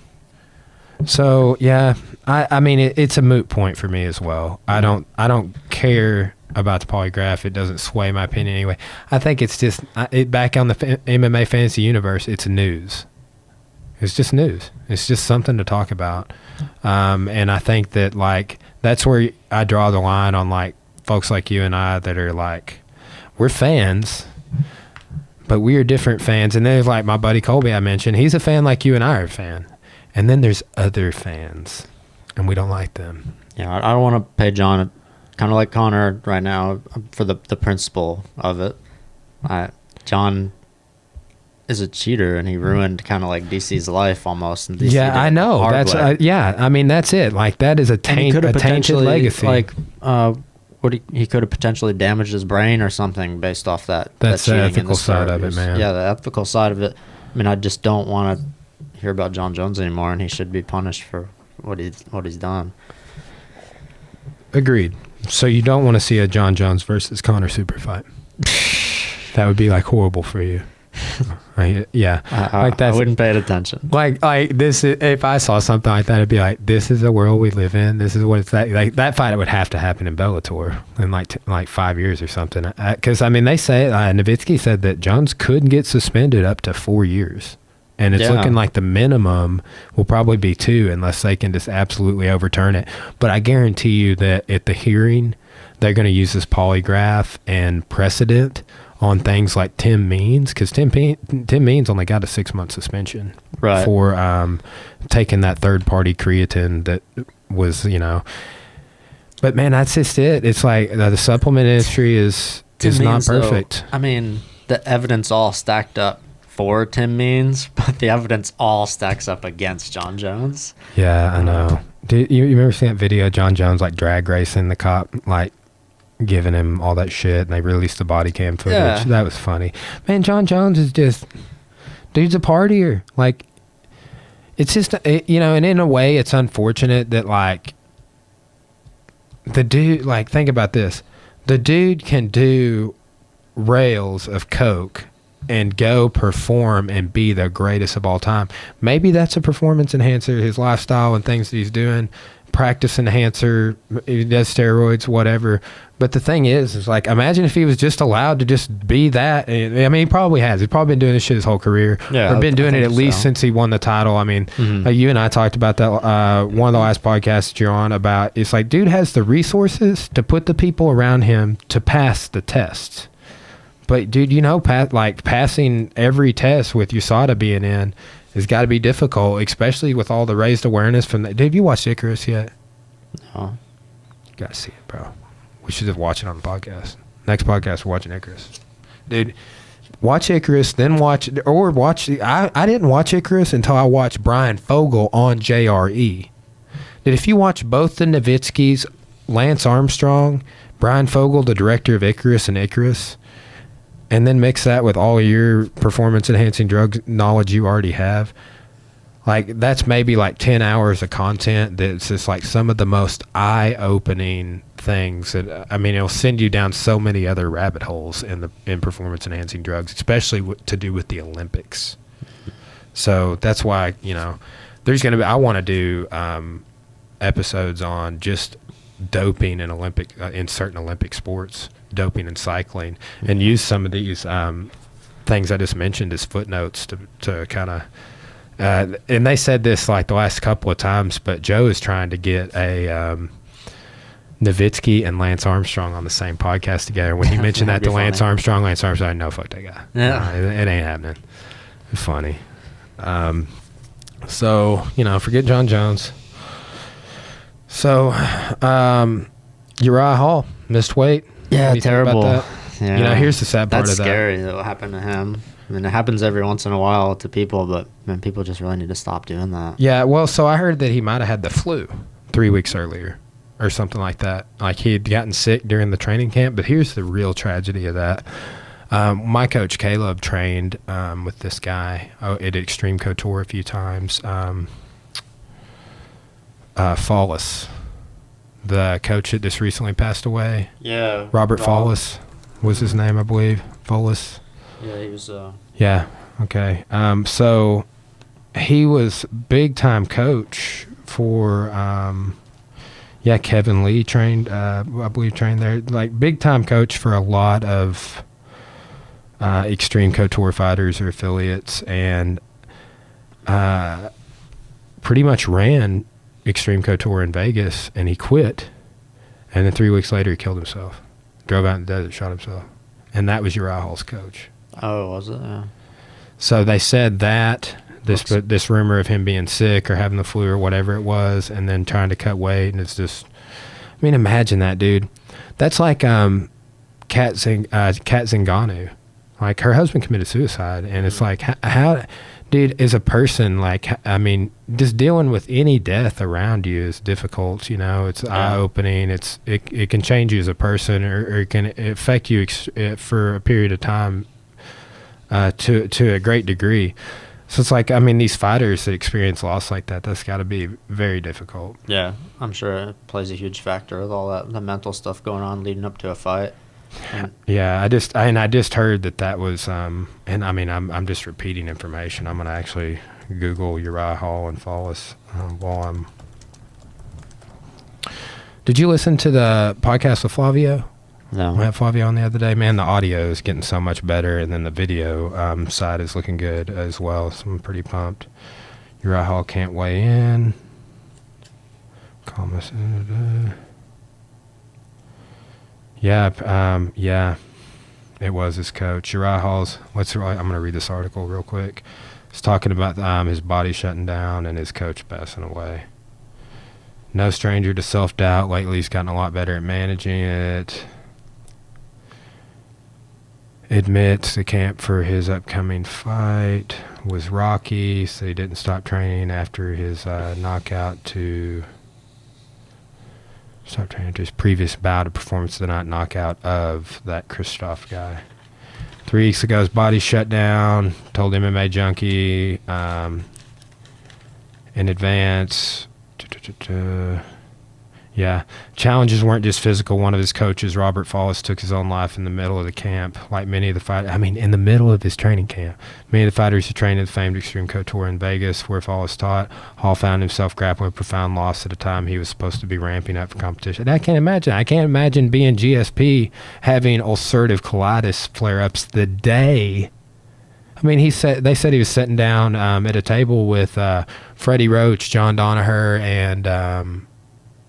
Speaker 1: So, yeah, I mean, it's a moot point for me as well. I don't care about the polygraph. It doesn't sway my opinion anyway. I think it's just, back on the MMA fantasy universe, it's news. It's just news. It's just something to talk about. And I think that, like, that's where I draw the line on, like, folks like you and I that are, like, we're fans, but we are different fans. And there's, like, my buddy Colby I mentioned. He's a fan like you and I are a fan. And then there's other fans, and we don't like them.
Speaker 2: Yeah, I don't want to pay John, kind of like Connor right now, for the principle of it. John is a cheater, and he ruined kind of like DC's life almost. And DC
Speaker 1: Yeah, I know. That's I mean, that's it. Like, that is a tainted legacy.
Speaker 2: Like, he could have potentially damaged his brain or something based off that.
Speaker 1: That's
Speaker 2: that
Speaker 1: the
Speaker 2: cheating in
Speaker 1: ethical side of it,
Speaker 2: stories.
Speaker 1: man.
Speaker 2: Yeah, the ethical side of it. I mean, I just don't want to hear about John Jones anymore, and he should be punished for what he's done.
Speaker 1: Agreed. So you don't want to see a John Jones versus Connor super fight. That would be, like, horrible for you. Yeah,
Speaker 2: I wouldn't pay attention.
Speaker 1: Like this. If I saw something like that, it'd be like, this is the world we live in. This is what it's like. That fight would have to happen in Bellator in like 5 years or something. Because I mean, they say Nowitzki said that Jones could get suspended up to 4 years, and it's looking like the minimum will probably be 2 unless they can just absolutely overturn it. But I guarantee you that at the hearing, they're going to use this polygraph and precedent on things like Tim Means, because Tim Means only got a 6-month suspension for taking that third-party creatine that was, But, man, that's just it. It's like the supplement industry is not perfect.
Speaker 2: Though, I mean, the evidence all stacked up for Tim Means, but the evidence all stacks up against John Jones.
Speaker 1: Yeah, I know. Did you remember seeing that video of John Jones, like, drag racing the cop, like, giving him all that shit, and they released the body cam footage? Yeah. That was funny. Man, John Jones is just, dude's a partier. Like, it's just, and in a way, it's unfortunate that, like, the dude, like, think about this. The dude can do rails of coke and go perform and be the greatest of all time. Maybe that's a performance enhancer, his lifestyle and things that he's doing, practice enhancer, he does steroids, whatever. But the thing is like, imagine if he was just allowed to just be that. I mean, he probably has. He's probably been doing this shit his whole career. Yeah, or been doing it at least since he won the title. I mean, you and I talked about that one of the last podcasts that you're on about. It's like, dude has the resources to put the people around him to pass the tests. But, dude, passing every test with USADA being in has got to be difficult, especially with all the raised awareness from that. Dude, have you watched Icarus yet?
Speaker 2: No.
Speaker 1: You got to see it, bro. We should just watch it on the podcast. Next podcast, we're watching Icarus. Dude, watch Icarus, then watch. I didn't watch Icarus until I watched Brian Fogel on JRE. Dude, if you watch both the Nowitzkis, Lance Armstrong, Brian Fogel, the director of Icarus and Icarus, and then mix that with all your performance-enhancing drug knowledge you already have, like, that's maybe like 10 hours of content that's just like some of the most eye-opening things that, I mean, it'll send you down so many other rabbit holes in performance-enhancing drugs, especially to do with the Olympics. So that's why, there's going to be, I want to do episodes on just doping in certain Olympic sports, doping and cycling, and use some of these things I just mentioned as footnotes to kind of and they said this like the last couple of times, but Joe is trying to get a Nowitzki and Lance Armstrong on the same podcast together. When he mentioned that to Lance Armstrong, no, fuck that guy. Yeah. It ain't happening. It's funny. So, forget John Jones. So, Uriah Hall missed weight.
Speaker 2: Yeah, terrible.
Speaker 1: Yeah. Here's the sad part
Speaker 2: That's
Speaker 1: of that.
Speaker 2: That's scary that happened to him. I mean, it happens every once in a while to people, but man, people just really need to stop doing that.
Speaker 1: Yeah, well, so I heard that he might have had the flu 3 weeks earlier. or something like that. Like he had gotten sick during the training camp. But here's the real tragedy of that. My coach Caleb trained with this guy at Extreme Couture a few times. Fallis, the coach that just recently passed away.
Speaker 2: Yeah.
Speaker 1: Robert Fallis was his name, I believe. Fallis.
Speaker 2: Yeah, he was.
Speaker 1: Yeah. Okay. So he was big time coach for. Kevin Lee trained. I believe trained there. Like big time coach for a lot of Extreme Couture fighters or affiliates, and pretty much ran Extreme Couture in Vegas, and he quit. And then 3 weeks later, he killed himself. Drove out in the desert, shot himself. And that was Uriah Hall's coach.
Speaker 2: Oh, was it? Yeah.
Speaker 1: So they said that this rumor of him being sick or having the flu or whatever it was, and then trying to cut weight, and it's just, I mean, imagine that, dude. That's like Kat Zingano. Like her husband committed suicide, and it's like how, dude, as a person, like, I mean, just dealing with any death around you is difficult. You know, it's eye-opening. It can change you as a person, or it can affect you for a period of time to a great degree. So it's like, I mean, these fighters that experience loss like that, that's got to be very difficult.
Speaker 2: Yeah, I'm sure it plays a huge factor with all that, the mental stuff going on leading up to a fight.
Speaker 1: Yeah, I just heard that was, and I mean, I'm just repeating information. I'm gonna actually Google Uriah Hall and Fallis while I'm. Did you listen to the podcast with Flavio?
Speaker 2: No.
Speaker 1: I had Flavio on the other day. Man, the audio is getting so much better, and then the video side is looking good as well. So I'm pretty pumped. Uriah Hall can't weigh in. Yeah, it was his coach. Uriah Hall's, I'm going to read this article real quick. It's talking about his body shutting down and his coach passing away. No stranger to self-doubt. Lately, he's gotten a lot better at managing it. Admits the camp for his upcoming fight was rocky, so he didn't stop training after his knockout to... Stop training to his previous bout of performance of the night knockout of that Christoph guy. 3 weeks ago, his body shut down. Told MMA Junkie in advance. Yeah. Challenges weren't just physical. One of his coaches, Robert Fallis, took his own life in the middle of the camp. Like many of the fighters, I mean, in the middle of his training camp. Many of the fighters who trained at the famed Extreme Couture in Vegas, where Fallis taught, Hall found himself grappling with profound loss at a time he was supposed to be ramping up for competition. And I can't imagine being GSP having ulcerative colitis flare-ups the day. I mean, they said he was sitting down at a table with Freddie Roach, John Danaher, and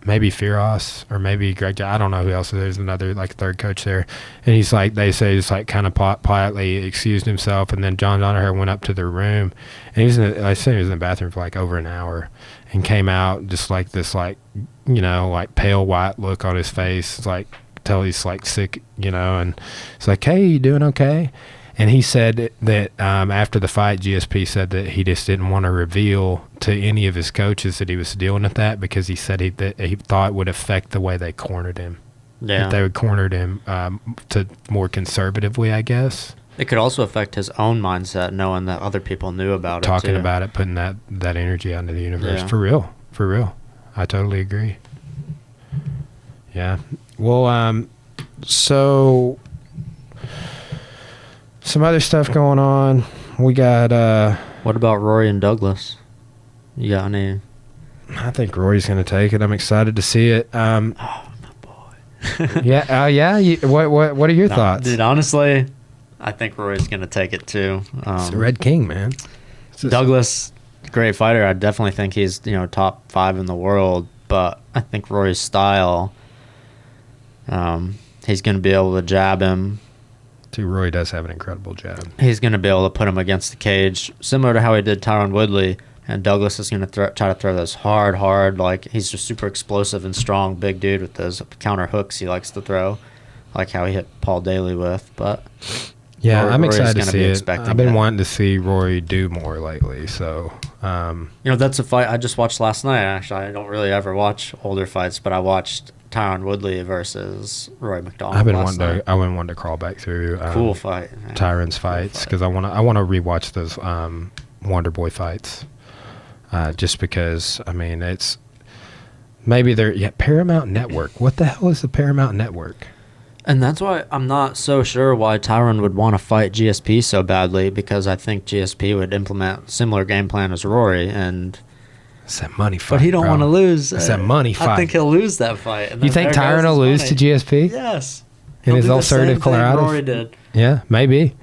Speaker 1: maybe Firas, or maybe Greg. I don't know who else. There's another, like, third coach there. And he's like, they say he's like kind of politely excused himself. And then John Danaher went up to their room, and I said he was in the bathroom for like over an hour, and came out just like this, like, you know, like pale white look on his face. It's like, tell he's like sick, you know, and it's like, hey, you doing okay? And he said that after the fight, GSP said that he just didn't want to reveal to any of his coaches that he was dealing with that, because he said that he thought it would affect the way they cornered him. Yeah. That they would cornered him to more conservatively, I guess.
Speaker 2: It could also affect his own mindset, knowing that other people knew about it.
Speaker 1: Talking about it, putting that energy out into the universe. Yeah. For real. I totally agree. Yeah. Well, so... some other stuff going on. We got...
Speaker 2: what about Rory and Douglas? You got any?
Speaker 1: I think Rory's going to take it. I'm excited to see it.
Speaker 2: Oh, my boy.
Speaker 1: Yeah. What are your thoughts?
Speaker 2: Dude, honestly, I think Rory's going to take it too.
Speaker 1: It's the Red King, man.
Speaker 2: Douglas, great fighter. I definitely think he's, top 5 in the world. But I think Rory's style, he's going to be able to jab him.
Speaker 1: Dude, Rory does have an incredible jab.
Speaker 2: He's going to be able to put him against the cage, similar to how he did Tyron Woodley. And Douglas is going to try to throw those hard. Like, he's just super explosive and strong, big dude with those counter hooks he likes to throw, like how he hit Paul Daly with. But
Speaker 1: Yeah, I'm
Speaker 2: Rory's
Speaker 1: excited to
Speaker 2: gonna
Speaker 1: see
Speaker 2: be
Speaker 1: it.
Speaker 2: expecting
Speaker 1: I've been
Speaker 2: it.
Speaker 1: wanting to see Rory do more lately. So,
Speaker 2: That's a fight I just watched last night. Actually, I don't really ever watch older fights, but I watched Tyron Woodley versus Roy McDonald.
Speaker 1: I've been
Speaker 2: last
Speaker 1: wanting
Speaker 2: night.
Speaker 1: to. I been wanting to crawl back through
Speaker 2: Cool fight. Man.
Speaker 1: Tyron's fights because I want to rewatch those Wonder Boy fights. Just because it's maybe they're Paramount Network. What the hell is the Paramount Network?
Speaker 2: And that's why I'm not so sure why Tyron would want to fight GSP so badly, because I think GSP would implement similar game plan as Rory, and
Speaker 1: it's that money fight.
Speaker 2: but he don't
Speaker 1: bro.
Speaker 2: want to lose.
Speaker 1: It's that money fight.
Speaker 2: I think he'll lose that fight. And
Speaker 1: You
Speaker 2: then
Speaker 1: think
Speaker 2: there
Speaker 1: Tyron
Speaker 2: goes
Speaker 1: will
Speaker 2: his
Speaker 1: lose
Speaker 2: money.
Speaker 1: to GSP?
Speaker 2: Yes.
Speaker 1: In
Speaker 2: He'll
Speaker 1: his
Speaker 2: do the
Speaker 1: ulcerative
Speaker 2: same thing
Speaker 1: colitis?
Speaker 2: Rory did.
Speaker 1: Yeah, maybe.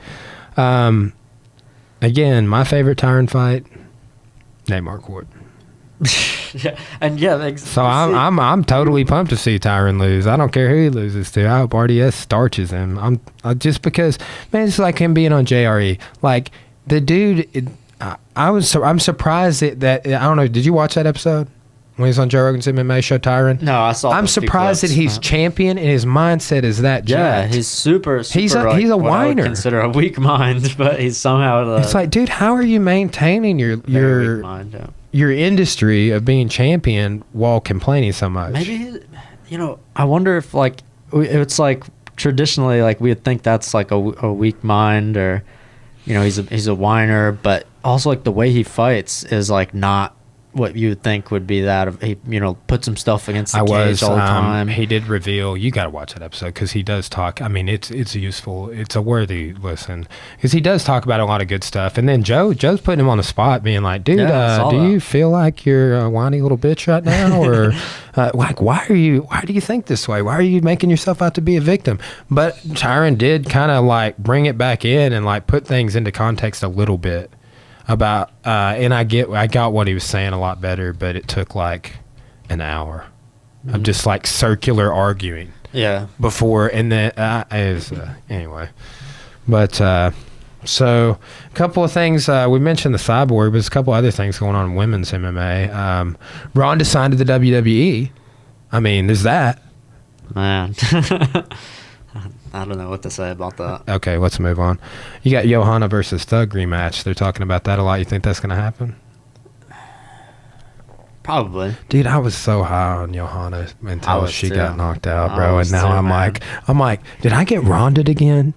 Speaker 1: Again, my favorite Tyron fight, Nate Marquardt.
Speaker 2: Yeah, and yeah.
Speaker 1: So I'm totally pumped to see Tyron lose. I don't care who he loses to. I hope RDS starches him. Just because, man, it's like him being on JRE. Like the dude, I'm surprised that I don't know. Did you watch that episode when he's on Joe Rogan's MMA show, Tyron?
Speaker 2: No, I saw.
Speaker 1: I'm surprised that he's champion and his mindset is that.
Speaker 2: Yeah,
Speaker 1: jacked.
Speaker 2: he's super.
Speaker 1: He's a
Speaker 2: what I would
Speaker 1: whiner.
Speaker 2: consider a weak mind, but he's somehow.
Speaker 1: It's like, dude, how are you maintaining
Speaker 2: weak mind, yeah.
Speaker 1: your industry of being champion while complaining so much?
Speaker 2: Maybe, I wonder if it's like traditionally like we would think that's like a weak mind, or he's a whiner, but also like the way he fights is like not what you would think would be that of he puts himself against the cage all the time.
Speaker 1: He did reveal. You got to watch that episode because he does talk. I mean, it's useful. It's a worthy listen because he does talk about a lot of good stuff. And then Joe's putting him on the spot, being like, "Dude, do you feel like you're a whiny little bitch right now, or like why do you think this way? Why are you making yourself out to be a victim?" But Tyron did kind of like bring it back in and like put things into context a little bit. About and I got what he was saying a lot better, but it took like an hour of just like circular arguing.
Speaker 2: Yeah.
Speaker 1: Before and then anyway, but so a couple of things we mentioned the Cyborg, but there's a couple other things going on in women's MMA. Ronda signed to the WWE. I mean, there's that.
Speaker 2: Man. I don't know what to say about that.
Speaker 1: Okay, let's move on. You got Johanna versus Thug rematch. They're talking about that a lot. You think that's going to happen?
Speaker 2: Probably.
Speaker 1: Dude, I was so high on Johanna until she got knocked out, bro. And now I'm like, did I get Ronda again?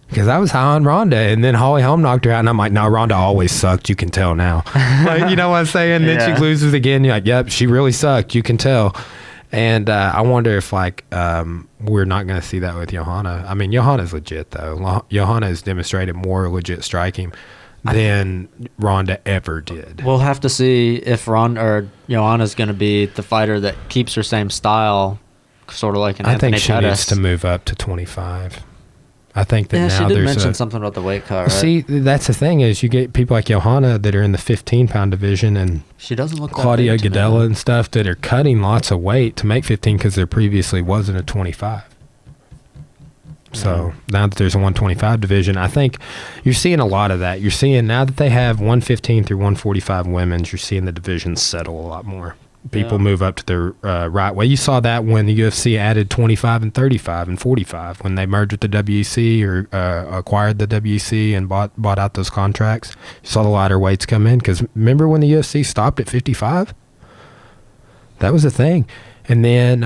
Speaker 1: Because I was high on Ronda, and then Holly Holm knocked her out, and I'm like, no, Ronda always sucked. You can tell now. Like, you know what I'm saying?
Speaker 2: Yeah.
Speaker 1: Then she loses again. You're like, yep, she really sucked. You can tell. And I wonder if we're not going to see that with Johanna. I mean, Johanna's legit though. Johanna has demonstrated more legit striking than Ronda ever did.
Speaker 2: We'll have to see if Johanna's going to be the fighter that keeps her same style, sort of like an Anthony
Speaker 1: I think she
Speaker 2: Pettis.
Speaker 1: needs to move up to 25. I think that now
Speaker 2: she did
Speaker 1: there's
Speaker 2: mention something about the weight cut, right?
Speaker 1: See, that's the thing is you get people like Johanna that are in the 15-pound division and
Speaker 2: she doesn't look
Speaker 1: Claudia
Speaker 2: that big to me.
Speaker 1: Gadella and stuff that are cutting lots of weight to make 15 because there previously wasn't a 25. So now that there's a 125 division, I think you're seeing a lot of that. You're seeing now that they have 115 through 145 women's, you're seeing the divisions settle a lot more. People move up to the right way. You saw that when the UFC added 25 and 35 and 45 when they merged with the WEC or acquired the WEC and bought out those contracts. You saw the lighter weights come in because remember when the UFC stopped at 55? That was a thing. And then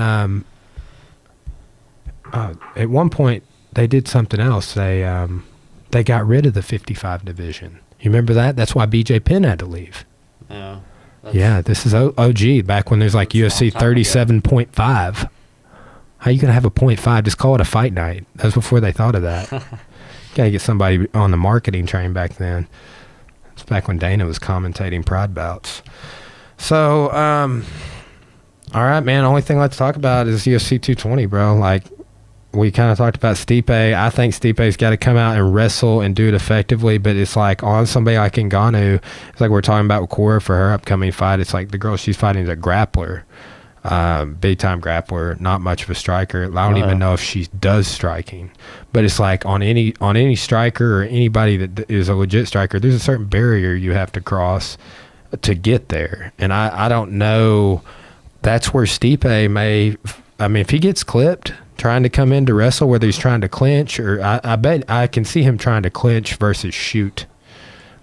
Speaker 1: at one point they did something else. They got rid of the 55 division. You remember that? That's why BJ Penn had to leave.
Speaker 2: Yeah.
Speaker 1: Yeah, this is OG, back when there's like UFC 37.5. How you going to have a 0.5? Just call it a fight night. That was before they thought of that. Got to get somebody on the marketing train back then. It's back when Dana was commentating Pride bouts. So, all right, man, only thing let's talk about is UFC 220, bro. Like, we kind of talked about Stipe. I think Stipe's got to come out and wrestle and do it effectively, but it's like on somebody like Ngannou, it's like we're talking about with Cora for her upcoming fight. It's like the girl she's fighting is a grappler, big-time grappler, not much of a striker. I don't even know if she does striking, but it's like on any striker or anybody that is a legit striker, there's a certain barrier you have to cross to get there, and I don't know. That's where Stipe may I mean, if he gets clipped trying to come in to wrestle, whether he's trying to clinch or I bet I can see him trying to clinch versus shoot.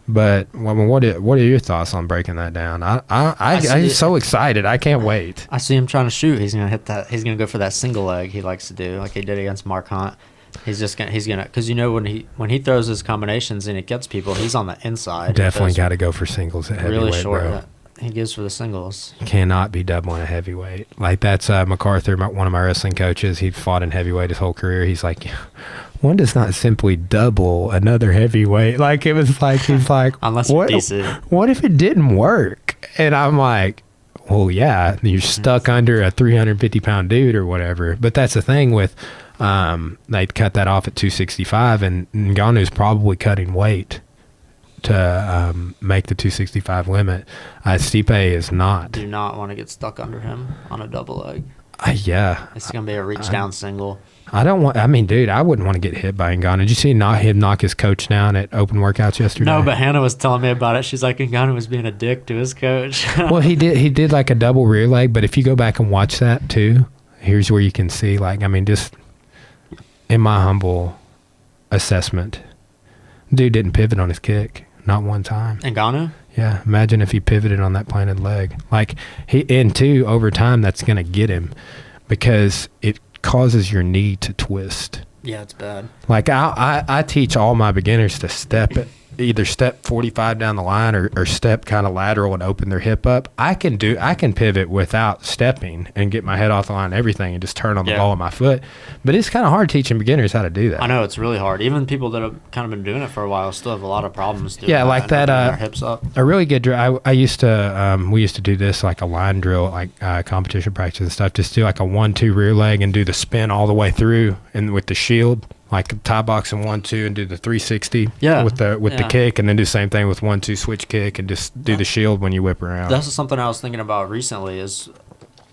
Speaker 1: But I mean, what are your thoughts on breaking that down? I'm so excited. I can't wait.
Speaker 2: I see him trying to shoot. He's gonna hit that. He's gonna go for that single leg he likes to do, like he did against Mark Hunt. He's gonna because when he throws his combinations and it gets people, he's on the inside.
Speaker 1: Definitely got to go for singles at heavyweight,
Speaker 2: really short.
Speaker 1: bro.
Speaker 2: He goes for the singles.
Speaker 1: Cannot be doubling a heavyweight. Like that's MacArthur, one of my wrestling coaches. He fought in heavyweight his whole career. He's like, one does not simply double another heavyweight. Like it was like he's like,
Speaker 2: unless you're decent.
Speaker 1: What if it didn't work? And I'm like, well, yeah, you're stuck under a 350-pound dude or whatever. But that's the thing with they cut that off at 265, and Ngannou's probably cutting weight to make the 265 limit. Stipe is not.
Speaker 2: Do not want to get stuck under him on a double leg.
Speaker 1: Yeah.
Speaker 2: It's going to be a reach down single.
Speaker 1: I mean, dude, I wouldn't want to get hit by Ngannou. Did you see him knock his coach down at open workouts yesterday?
Speaker 2: No, but Hannah was telling me about it. She's like, Ngannou was being a dick to his coach.
Speaker 1: Well, he did like a double rear leg, but if you go back and watch that too, here's where you can see, like, I mean, just in my humble assessment, dude didn't pivot on his kick. Not one time.
Speaker 2: Ngannou?
Speaker 1: Yeah. Imagine if he pivoted on that planted leg. Like, over time, that's going to get him because it causes your knee to twist.
Speaker 2: Yeah, it's bad.
Speaker 1: Like, I teach all my beginners to either step 45 down the line or step kind of lateral and open their hip up. I can pivot without stepping and get my head off the line and everything and just turn on the ball of my foot. But it's kind of hard teaching beginners how to do that.
Speaker 2: I know, it's really hard. Even people that have kind of been doing it for a while still have a lot of problems doing
Speaker 1: like that.
Speaker 2: Their hips up.
Speaker 1: A really good drill. I used to, we used to do this like a line drill, like competition practice and stuff. Just do like a 1-2 rear leg and do the spin all the way through and with the shield. Like tie box and 1-2 and do the 360 with the kick, and then do the same thing with 1-2 switch kick and just do the shield when you whip around.
Speaker 2: That's something I was thinking about recently. Is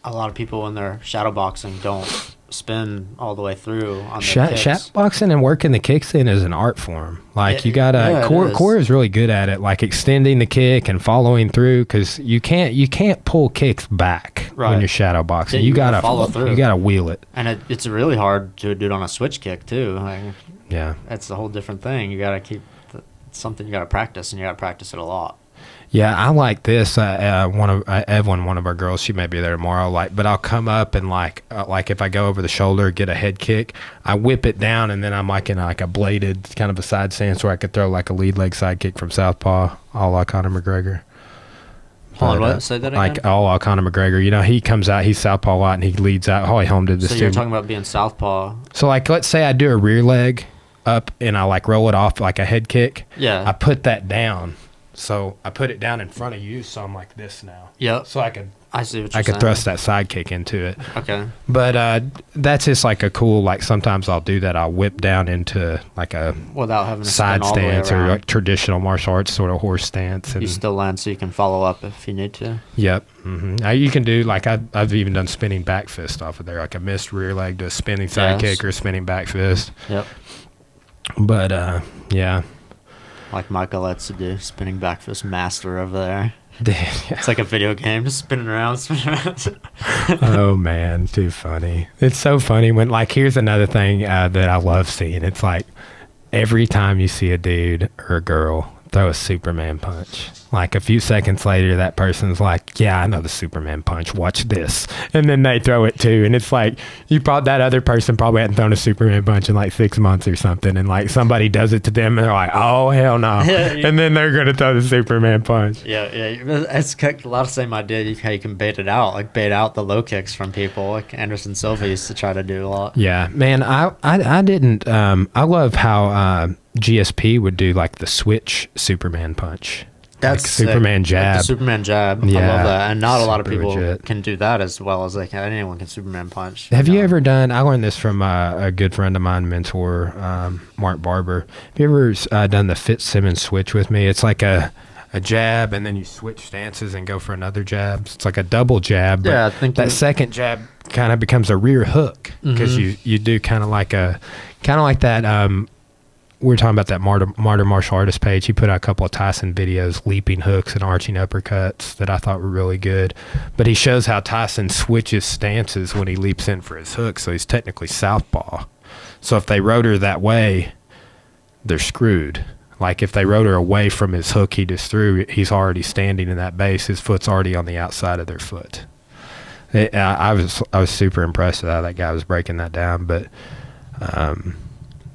Speaker 2: a lot of people in their shadow boxing don't spin all the way through on their kicks.
Speaker 1: Shadow boxing and working the kicks in is an art form. Like you gotta core is really good at it, like extending the kick and following through, because you can't pull kicks back when you're shadow boxing.
Speaker 2: Yeah,
Speaker 1: you gotta
Speaker 2: follow through.
Speaker 1: You gotta wheel it,
Speaker 2: and it's really hard to do it on a switch kick too. Like,
Speaker 1: yeah,
Speaker 2: that's a whole different thing. You gotta keep something you gotta practice, and you gotta practice it a lot.
Speaker 1: Yeah, I like this. Evelyn, one of our girls, she may be there tomorrow. But I'll come up and like if I go over the shoulder, get a head kick, I whip it down, and then I'm like in like a bladed kind of a side stance where I could throw like a lead leg side kick from southpaw, a la Conor McGregor.
Speaker 2: Hold on, what? Say that again.
Speaker 1: Like a la Conor McGregor. You know, he comes out, he's southpaw a lot, and he leads out. Holly Holm did this too.
Speaker 2: So you're talking about being southpaw.
Speaker 1: So like, let's say I do a rear leg up and I like roll it off like a head kick.
Speaker 2: Yeah.
Speaker 1: I put that down. So I put it down in front of you, so I'm like this now.
Speaker 2: Yep.
Speaker 1: So I
Speaker 2: see what you're
Speaker 1: I could
Speaker 2: saying.
Speaker 1: thrust that side kick into it.
Speaker 2: Okay.
Speaker 1: But that's just like a cool, like sometimes I'll do that. I'll whip down into like a
Speaker 2: without having to
Speaker 1: side
Speaker 2: spin all the way
Speaker 1: stance or
Speaker 2: around.
Speaker 1: like traditional martial arts sort of horse stance. And
Speaker 2: you still land so you can follow up if you need to.
Speaker 1: Yep. Mm-hmm. You can do like I've even done spinning back fist off of there, like a missed rear leg to a spinning side kick or a spinning back fist.
Speaker 2: Yep.
Speaker 1: But yeah.
Speaker 2: Like Michael likes to do, spinning back fist master over there.
Speaker 1: Yeah.
Speaker 2: It's like a video game, just spinning around.
Speaker 1: Oh man, too funny. It's so funny when, like, here's another thing that I love seeing. It's like every time you see a dude or a girl throw a Superman punch, like a few seconds later, that person's like, yeah, I know the Superman punch, watch this. And then they throw it too. And it's like, that other person probably hadn't thrown a Superman punch in like 6 months or something. And like somebody does it to them and they're like, oh, hell no. And then they're going to throw the Superman punch.
Speaker 2: Yeah. It's a lot of the same idea, how you can bait it out, like bait out the low kicks from people, like Anderson Silva used to try to do a lot.
Speaker 1: Yeah, man, I didn't, I love how GSP would do like the switch Superman punch.
Speaker 2: That's
Speaker 1: like Superman jab.
Speaker 2: Like the Superman jab.
Speaker 1: Yeah,
Speaker 2: I love that. And not a lot of people
Speaker 1: legit.
Speaker 2: can do that as well as they can. Anyone can Superman punch.
Speaker 1: Have you ever done, I learned this from a good friend of mine, mentor, Mark Barber. Have you ever done the Fitzsimmons switch with me? It's like a jab, and then you switch stances and go for another jab. It's like a double jab.
Speaker 2: Yeah, I think
Speaker 1: that second jab kind of becomes a rear hook because you do kind of like that. we were talking about that Martyr Martial Artist page. He put out a couple of Tyson videos, leaping hooks and arching uppercuts that I thought were really good. But he shows how Tyson switches stances when he leaps in for his hook, so he's technically southpaw. So if they rotor that way, they're screwed. Like if they rotor away from his hook he just threw, he's already standing in that base. His foot's already on the outside of their foot. I was super impressed with how that guy was breaking that down. But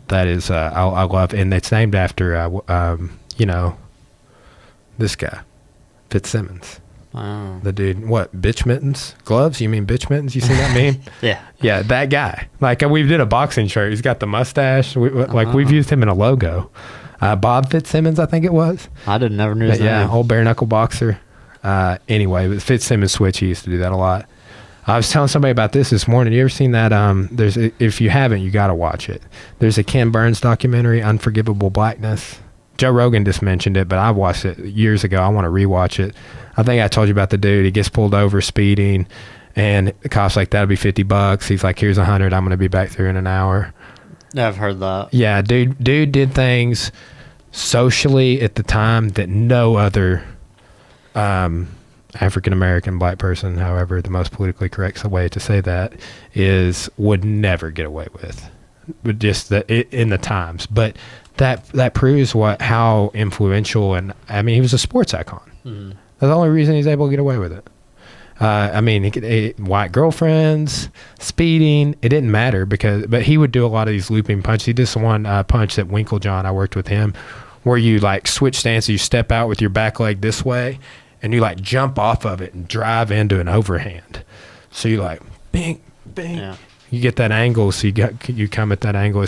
Speaker 1: that is I love, and it's named after this guy, Fitzsimmons.
Speaker 2: Wow.
Speaker 1: The dude, what, bitch mittens? Gloves? You mean bitch mittens? You seen that meme?
Speaker 2: Yeah.
Speaker 1: Yeah, that guy. Like, we did a boxing shirt. He's got the mustache. We've used him in a logo. Bob Fitzsimmons, I think it was.
Speaker 2: I never knew his name.
Speaker 1: Yeah, old bare knuckle boxer. Anyway, with Fitzsimmons switch, he used to do that a lot. I was telling somebody about this morning. You ever seen that? If you haven't, you got to watch it. There's a Ken Burns documentary, Unforgivable Blackness. Joe Rogan just mentioned it, but I watched it years ago. I want to rewatch it. I think I told you about the dude. He gets pulled over speeding, and the cop's like, that'll be $50. He's like, here's 100. I'm going to be back through in an hour.
Speaker 2: Yeah, I've heard that.
Speaker 1: Yeah, dude did things socially at the time that no other African-American black person, however the most politically correct way to say that is, would never get away with. But just in the times. But that proves how influential, and I mean, he was a sports icon. Mm-hmm. That's the only reason he's able to get away with it. I mean, white girlfriends, speeding, it didn't matter but he would do a lot of these looping punches. He did this one punch that Winklejohn, I worked with him, where you like switch stances, you step out with your back leg this way, and you like jump off of it and drive into an overhand. So you like, bing, bing. Yeah. You get that angle, so you come at that angle.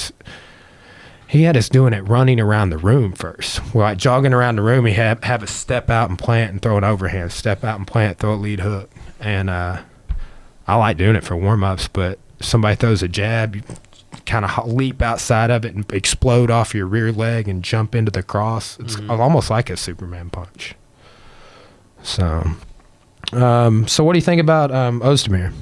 Speaker 1: He had us doing it running around the room first. We're like jogging around the room. He have a step out and plant and throw an overhand. Step out and plant, throw a lead hook. And I like doing it for warm-ups, but somebody throws a jab, you kind of leap outside of it and explode off your rear leg and jump into the cross. It's almost like a Superman punch. So what do you think about Ozdemir?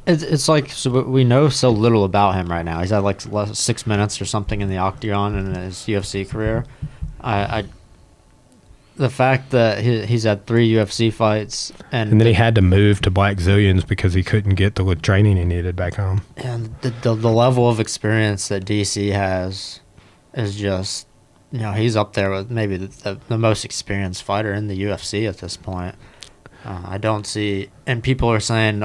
Speaker 2: It's like, so we know so little about him right now. He's had like 6 minutes or something in the octagon in his UFC career. The fact that he's had 3 UFC fights and
Speaker 1: then he had to move to Black Zillions because he couldn't get the training he needed back home.
Speaker 2: And the level of experience that DC has is just, he's up there with maybe the most experienced fighter in the UFC at this point. I don't see, and people are saying,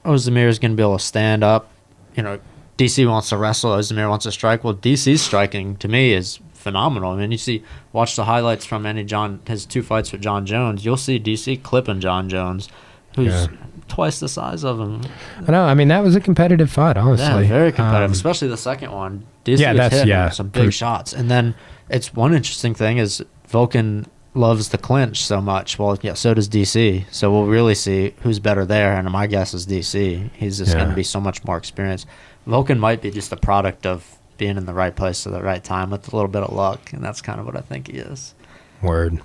Speaker 2: Ozdemir is going to be able to stand up. DC wants to wrestle. Ozdemir wants to strike. Well, DC's striking, to me, is phenomenal. I mean, watch the highlights from his 2 fights with John Jones. You'll see DC clipping John Jones, who's twice the size of him.
Speaker 1: I know. I mean, that was a competitive fight, honestly.
Speaker 2: Yeah, very competitive, especially the second one. DC was hitting some big shots. And then it's one interesting thing is Volkan loves the clinch so much. Well, yeah, so does DC. So we'll really see who's better there, and my guess is DC. He's just going to be so much more experienced. Volkan might be just a product of being in the right place at the right time with a little bit of luck, and that's kind of what I think he is.
Speaker 1: Word.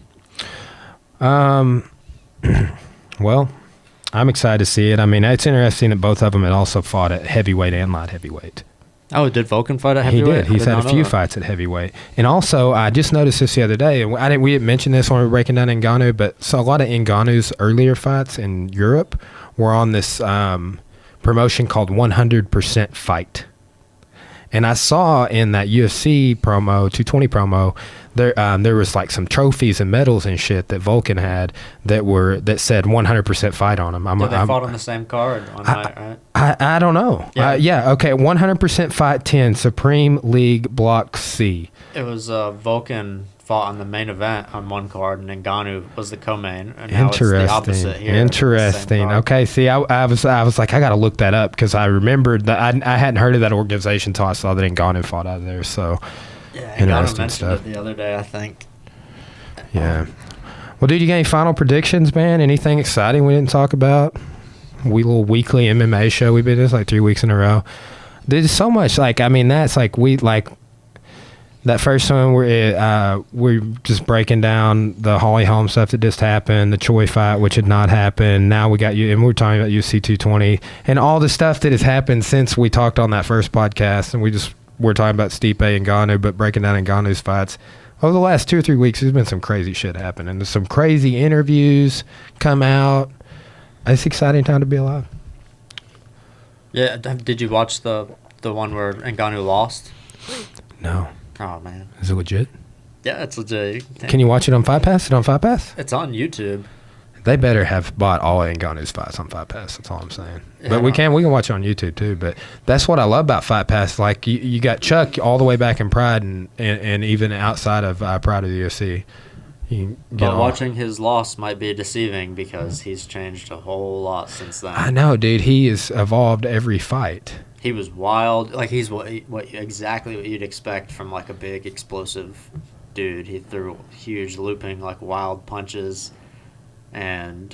Speaker 1: Well, I'm excited to see it. I mean, it's interesting that both of them had also fought at heavyweight and light heavyweight.
Speaker 2: Oh, did Volkan fight at heavyweight?
Speaker 1: He did. He's had a few fights at heavyweight. And also, I just noticed this the other day, and we didn't mention this when we were breaking down Ngannou's, but so a lot of Ngannou's earlier fights in Europe were on this promotion called 100% Fight. And I saw in that UFC promo, 220 promo, there was like some trophies and medals and shit that Volkan had that said 100% Fight on them.
Speaker 2: They fought on the same card one night, right?
Speaker 1: I don't know. Yeah. Okay. 100% Fight 10, Supreme League Block C.
Speaker 2: It was Volkan fought on the main event on one card, and Ngannou was the co-main. And now it's the opposite here.
Speaker 1: Interesting. Okay. See, I was like, I got to look that up because I remembered that I hadn't heard of that organization until I saw that Ngannou fought out of there. So,
Speaker 2: yeah, Ngannou mentioned it the other day, I think.
Speaker 1: Yeah. Well, dude, you got any final predictions, man? Anything exciting we didn't talk about? Little weekly MMA show we've been doing like 3 weeks in a row. There's so much. Like, I mean, that's like that first one we're just breaking down the Holly Holm stuff that just happened, the Choi fight, which had not happened. Now we got you, and we're talking about UFC 220 and all the stuff that has happened since we talked on that first podcast, and we just we're talking about Stipe and Ngannou, but breaking down Ngannou's fights. Over the last 2 or 3 weeks, there's been some crazy shit happening. There's some crazy interviews come out. It's an exciting time to be alive.
Speaker 2: Yeah, did you watch the one where Ngannou lost?
Speaker 1: No.
Speaker 2: Oh, man.
Speaker 1: Is it legit?
Speaker 2: Yeah, it's legit.
Speaker 1: Can you watch it on Fight Pass? Is it on Fight Pass?
Speaker 2: It's on YouTube.
Speaker 1: They better have bought all of Ngannou's fights on Fight Pass. That's all I'm saying.
Speaker 2: Yeah.
Speaker 1: But we can watch it on YouTube too. But that's what I love about Fight Pass. Like you got Chuck all the way back in Pride and even outside of Pride of the UFC.
Speaker 2: But watching his loss might be deceiving because he's changed a whole lot since then.
Speaker 1: I know, dude. He has evolved every fight.
Speaker 2: He was wild. Like he's exactly what you'd expect from like a big explosive dude. He threw huge looping like wild punches. And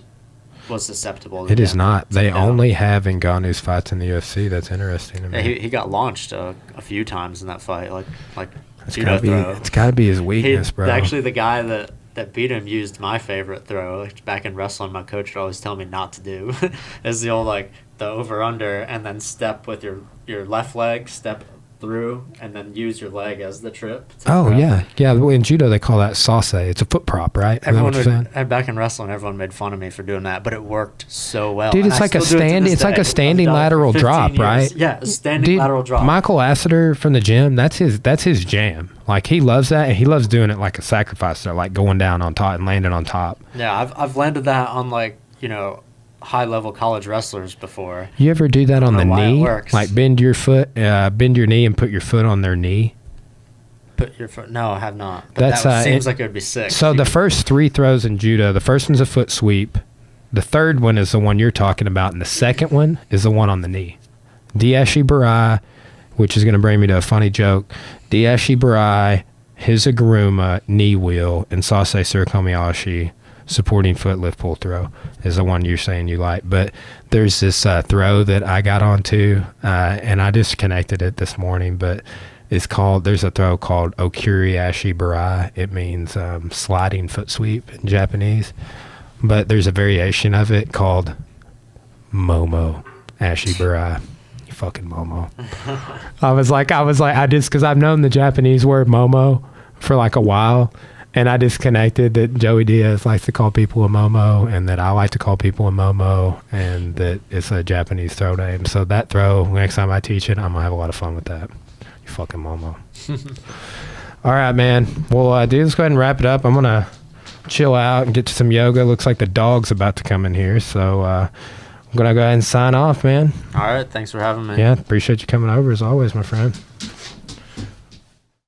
Speaker 2: was susceptible.
Speaker 1: It is not. They only have Ngannou's fights in the UFC. That's interesting to me.
Speaker 2: Yeah, he got launched a few times in that fight. Like
Speaker 1: it's got to be his weakness, bro.
Speaker 2: Actually, the guy that beat him used my favorite throw. Like, back in wrestling, my coach would always tell me not to do. Is the old the over under and then step with your left leg, step through, and then use your leg as the trip.
Speaker 1: Yeah. In judo they call that sase. It's a foot prop, right?
Speaker 2: And back in wrestling, everyone made fun of me for doing that, but it worked so well.
Speaker 1: Dude, it's like a standing lateral drop, years. Right?
Speaker 2: Yeah, a standing lateral drop.
Speaker 1: Michael Lassiter from the gym, that's his jam. Like he loves that, and he loves doing it like a sacrifice, throw, like going down on top and landing on top.
Speaker 2: Yeah, I've landed that on high-level college wrestlers before.
Speaker 1: You ever do that on the knee? Like bend your knee and put your foot on their knee?
Speaker 2: Put your foot? No, I have not. But that seems like it would be sick.
Speaker 1: So the first 3 throws in judo, the first one's a foot sweep. The third one is the one you're talking about, and the second one is the one on the knee. Diashi Barai, which is going to bring me to a funny joke. Diashi Barai, Hizaguruma, knee wheel, and Sase Surikomiyashi, supporting foot lift pull throw is the one you're saying you like. But there's this throw that I got onto, and I disconnected it this morning, but there's a throw called Okuriashi Barai. It means sliding foot sweep in Japanese. But there's a variation of it called Momo Ashi Barai. You fucking Momo. Because I've known the Japanese word Momo for like a while. And I disconnected that Joey Diaz likes to call people a Momo, and that I like to call people a Momo, and that it's a Japanese throw name. So that throw, next time I teach it, I'm going to have a lot of fun with that. You fucking Momo. All right, man. Well, dude, let's go ahead and wrap it up. I'm going to chill out and get to some yoga. Looks like the dog's about to come in here. So I'm going to go ahead and sign off, man.
Speaker 2: All right. Thanks for having me.
Speaker 1: Yeah, appreciate you coming over as always, my friend.